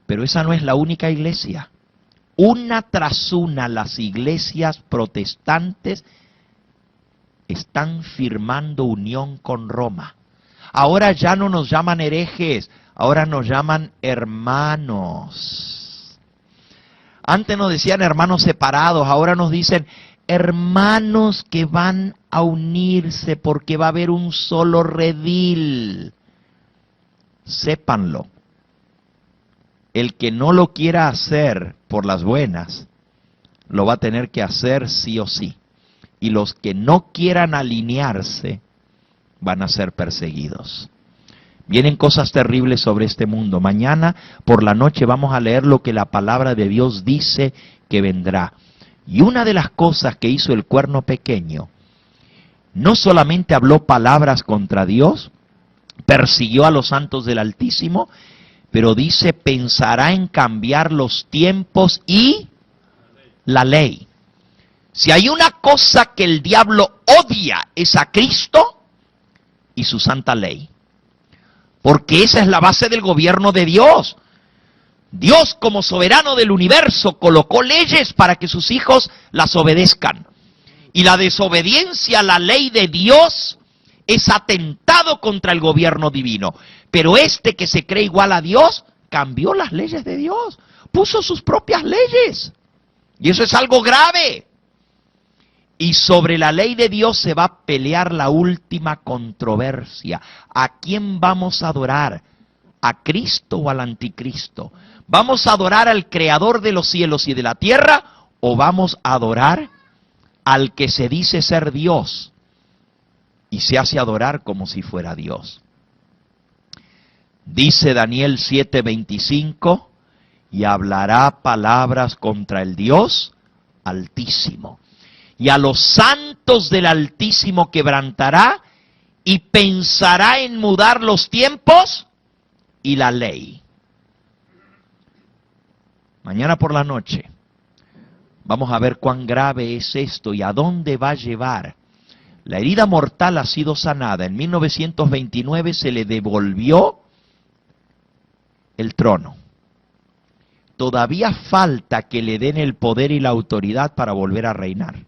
Speaker 1: Pero esa no es la única iglesia. Una tras una las iglesias protestantes están firmando unión con Roma. Ahora ya no nos llaman herejes, ahora nos llaman hermanos. Antes nos decían hermanos separados, ahora nos dicen hermanos que van a unirse porque va a haber un solo redil. Sépanlo. El que no lo quiera hacer por las buenas, lo va a tener que hacer sí o sí. Y los que no quieran alinearse, van a ser perseguidos. Vienen cosas terribles sobre este mundo. Mañana por la noche vamos a leer lo que la palabra de Dios dice que vendrá. Y una de las cosas que hizo el cuerno pequeño, no solamente habló palabras contra Dios, persiguió a los santos del Altísimo, pero dice, pensará en cambiar los tiempos y la ley. Si hay una cosa que el diablo odia, es a Cristo y su santa ley. Porque esa es la base del gobierno de Dios. Dios, como soberano del universo, colocó leyes para que sus hijos las obedezcan. Y la desobediencia a la ley de Dios es atentado contra el gobierno divino. Pero este que se cree igual a Dios, cambió las leyes de Dios. Puso sus propias leyes. Y eso es algo grave. Y sobre la ley de Dios se va a pelear la última controversia. ¿A quién vamos a adorar? ¿A Cristo o al anticristo? ¿Vamos a adorar al creador de los cielos y de la tierra? ¿O vamos a adorar al que se dice ser Dios y se hace adorar como si fuera Dios? Dice Daniel 7:25, y hablará palabras contra el Dios Altísimo. Y a los santos del Altísimo quebrantará y pensará en mudar los tiempos y la ley. Mañana por la noche vamos a ver cuán grave es esto y a dónde va a llevar. La herida mortal ha sido sanada. En 1929 se le devolvió el trono. Todavía falta que le den el poder y la autoridad para volver a reinar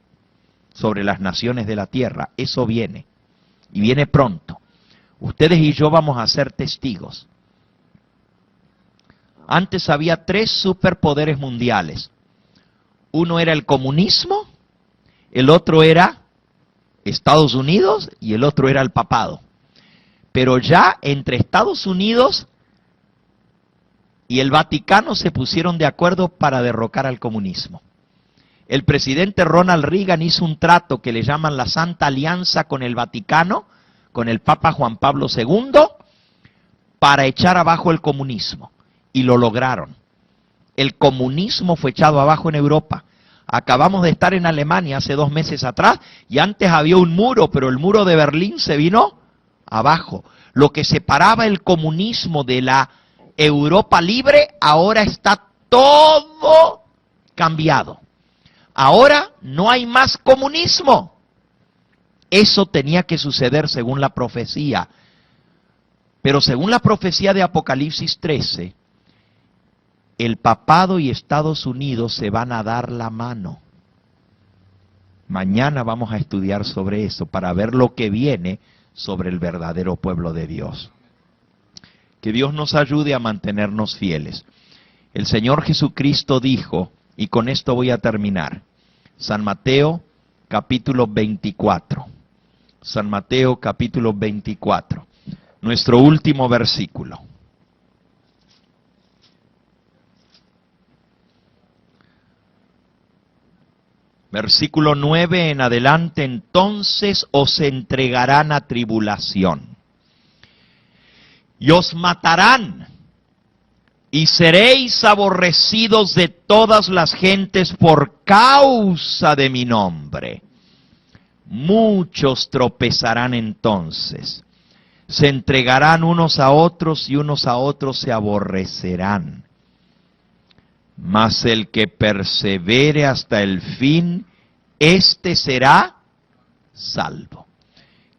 Speaker 1: sobre las naciones de la tierra. Eso viene, y viene pronto. Ustedes y yo vamos a ser testigos. Antes había 3 superpoderes mundiales. Uno era el comunismo, el otro era Estados Unidos y el otro era el papado. Pero ya entre Estados Unidos y el Vaticano se pusieron de acuerdo para derrocar al comunismo. El presidente Ronald Reagan hizo un trato que le llaman la Santa Alianza con el Vaticano, con el Papa Juan Pablo II, para echar abajo el comunismo. Y lo lograron. El comunismo fue echado abajo en Europa. Acabamos de estar en Alemania hace 2 meses atrás, y antes había un muro, pero el muro de Berlín se vino abajo. Lo que separaba el comunismo de la Europa libre, ahora está todo cambiado. Ahora no hay más comunismo. Eso tenía que suceder según la profecía. Pero según la profecía de Apocalipsis 13, el papado y Estados Unidos se van a dar la mano. Mañana vamos a estudiar sobre eso para ver lo que viene sobre el verdadero pueblo de Dios. Que Dios nos ayude a mantenernos fieles. El Señor Jesucristo dijo, y con esto voy a terminar, San Mateo capítulo 24. San Mateo capítulo 24. Nuestro último versículo. Versículo 9 en adelante, entonces os entregarán a tribulación. Y os matarán, y seréis aborrecidos de todas las gentes por causa de mi nombre. Muchos tropezarán entonces, se entregarán unos a otros y unos a otros se aborrecerán. Mas el que persevere hasta el fin, éste será salvo.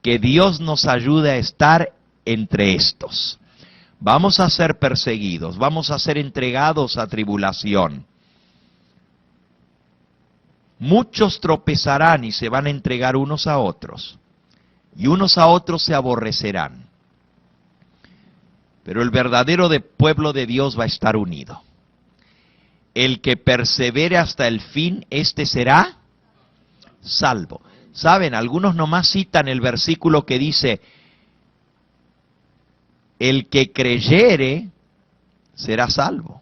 Speaker 1: Que Dios nos ayude a estar entre estos. Vamos a ser perseguidos, vamos a ser entregados a tribulación. Muchos tropezarán y se van a entregar unos a otros, y unos a otros se aborrecerán. Pero el verdadero pueblo de Dios va a estar unido. El que persevere hasta el fin, éste será salvo. Saben, algunos nomás citan el versículo que dice, el que creyere será salvo.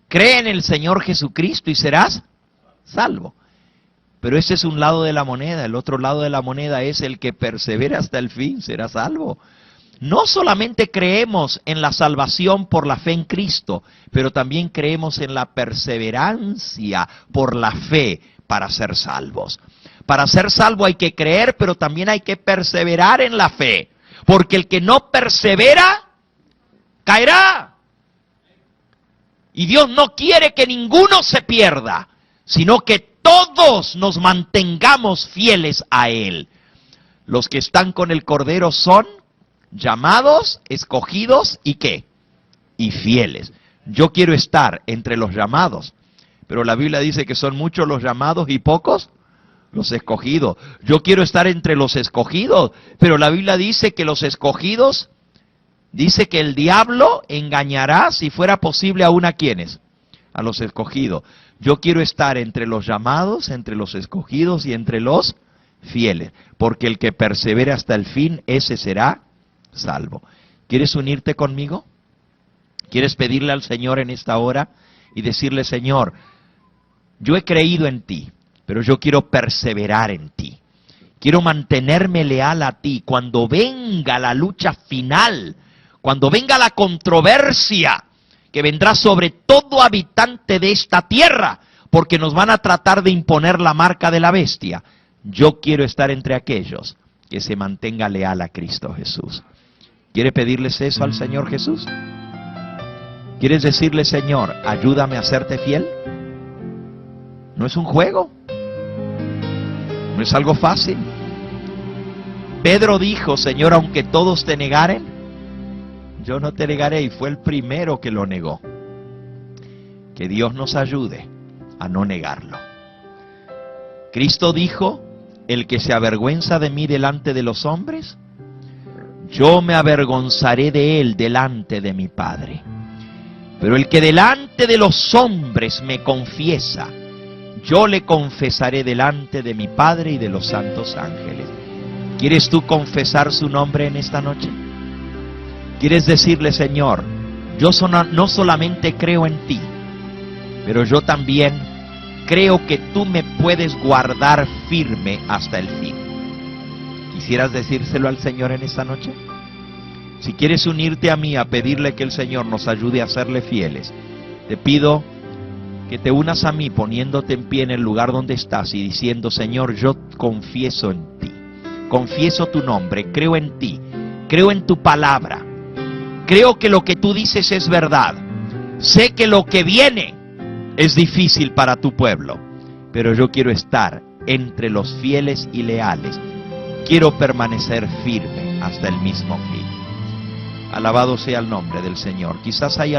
Speaker 1: Cree en el Señor Jesucristo y serás salvo. Pero ese es un lado de la moneda. El otro lado de la moneda es el que persevera hasta el fin será salvo. No solamente creemos en la salvación por la fe en Cristo, pero también creemos en la perseverancia por la fe para ser salvos. Para ser salvo hay que creer, pero también hay que perseverar en la fe. Porque el que no persevera, caerá. Y Dios no quiere que ninguno se pierda, sino que todos nos mantengamos fieles a Él. Los que están con el Cordero son llamados, escogidos y ¿qué? Y fieles. Yo quiero estar entre los llamados, pero la Biblia dice que son muchos los llamados y pocos los escogidos. Yo quiero estar entre los escogidos, pero la Biblia dice que los escogidos, dice que el diablo engañará, si fuera posible, aún a quienes, a los escogidos. Yo quiero estar entre los llamados, entre los escogidos y entre los fieles, porque el que persevere hasta el fin, ese será salvo. ¿Quieres unirte conmigo? ¿Quieres pedirle al Señor en esta hora y decirle, Señor, yo he creído en ti, pero yo quiero perseverar en ti. Quiero mantenerme leal a ti. Cuando venga la lucha final, cuando venga la controversia que vendrá sobre todo habitante de esta tierra, porque nos van a tratar de imponer la marca de la bestia, yo quiero estar entre aquellos que se mantenga leal a Cristo Jesús. ¿Quiere pedirles eso al Señor Jesús? ¿Quieres decirle, Señor, ayúdame a serte fiel? No es un juego. No es algo fácil. Pedro dijo, Señor, aunque todos te negaren, yo no te negaré, y fue el primero que lo negó. Que Dios nos ayude a no negarlo. Cristo dijo, el que se avergüenza de mí delante de los hombres, yo me avergonzaré de él delante de mi Padre. Pero el que delante de los hombres me confiesa, yo le confesaré delante de mi Padre y de los santos ángeles. ¿Quieres tú confesar su nombre en esta noche? ¿Quieres decirle, Señor, yo no solamente creo en ti, pero yo también creo que tú me puedes guardar firme hasta el fin? ¿Quisieras decírselo al Señor en esta noche? Si quieres unirte a mí a pedirle que el Señor nos ayude a serle fieles, te pido que te unas a mí poniéndote en pie en el lugar donde estás y diciendo, Señor, yo confieso en ti, confieso tu nombre, creo en ti, creo en tu palabra, creo que lo que tú dices es verdad, sé que lo que viene es difícil para tu pueblo, pero yo quiero estar entre los fieles y leales, quiero permanecer firme hasta el mismo fin. Alabado sea el nombre del Señor. Quizás hay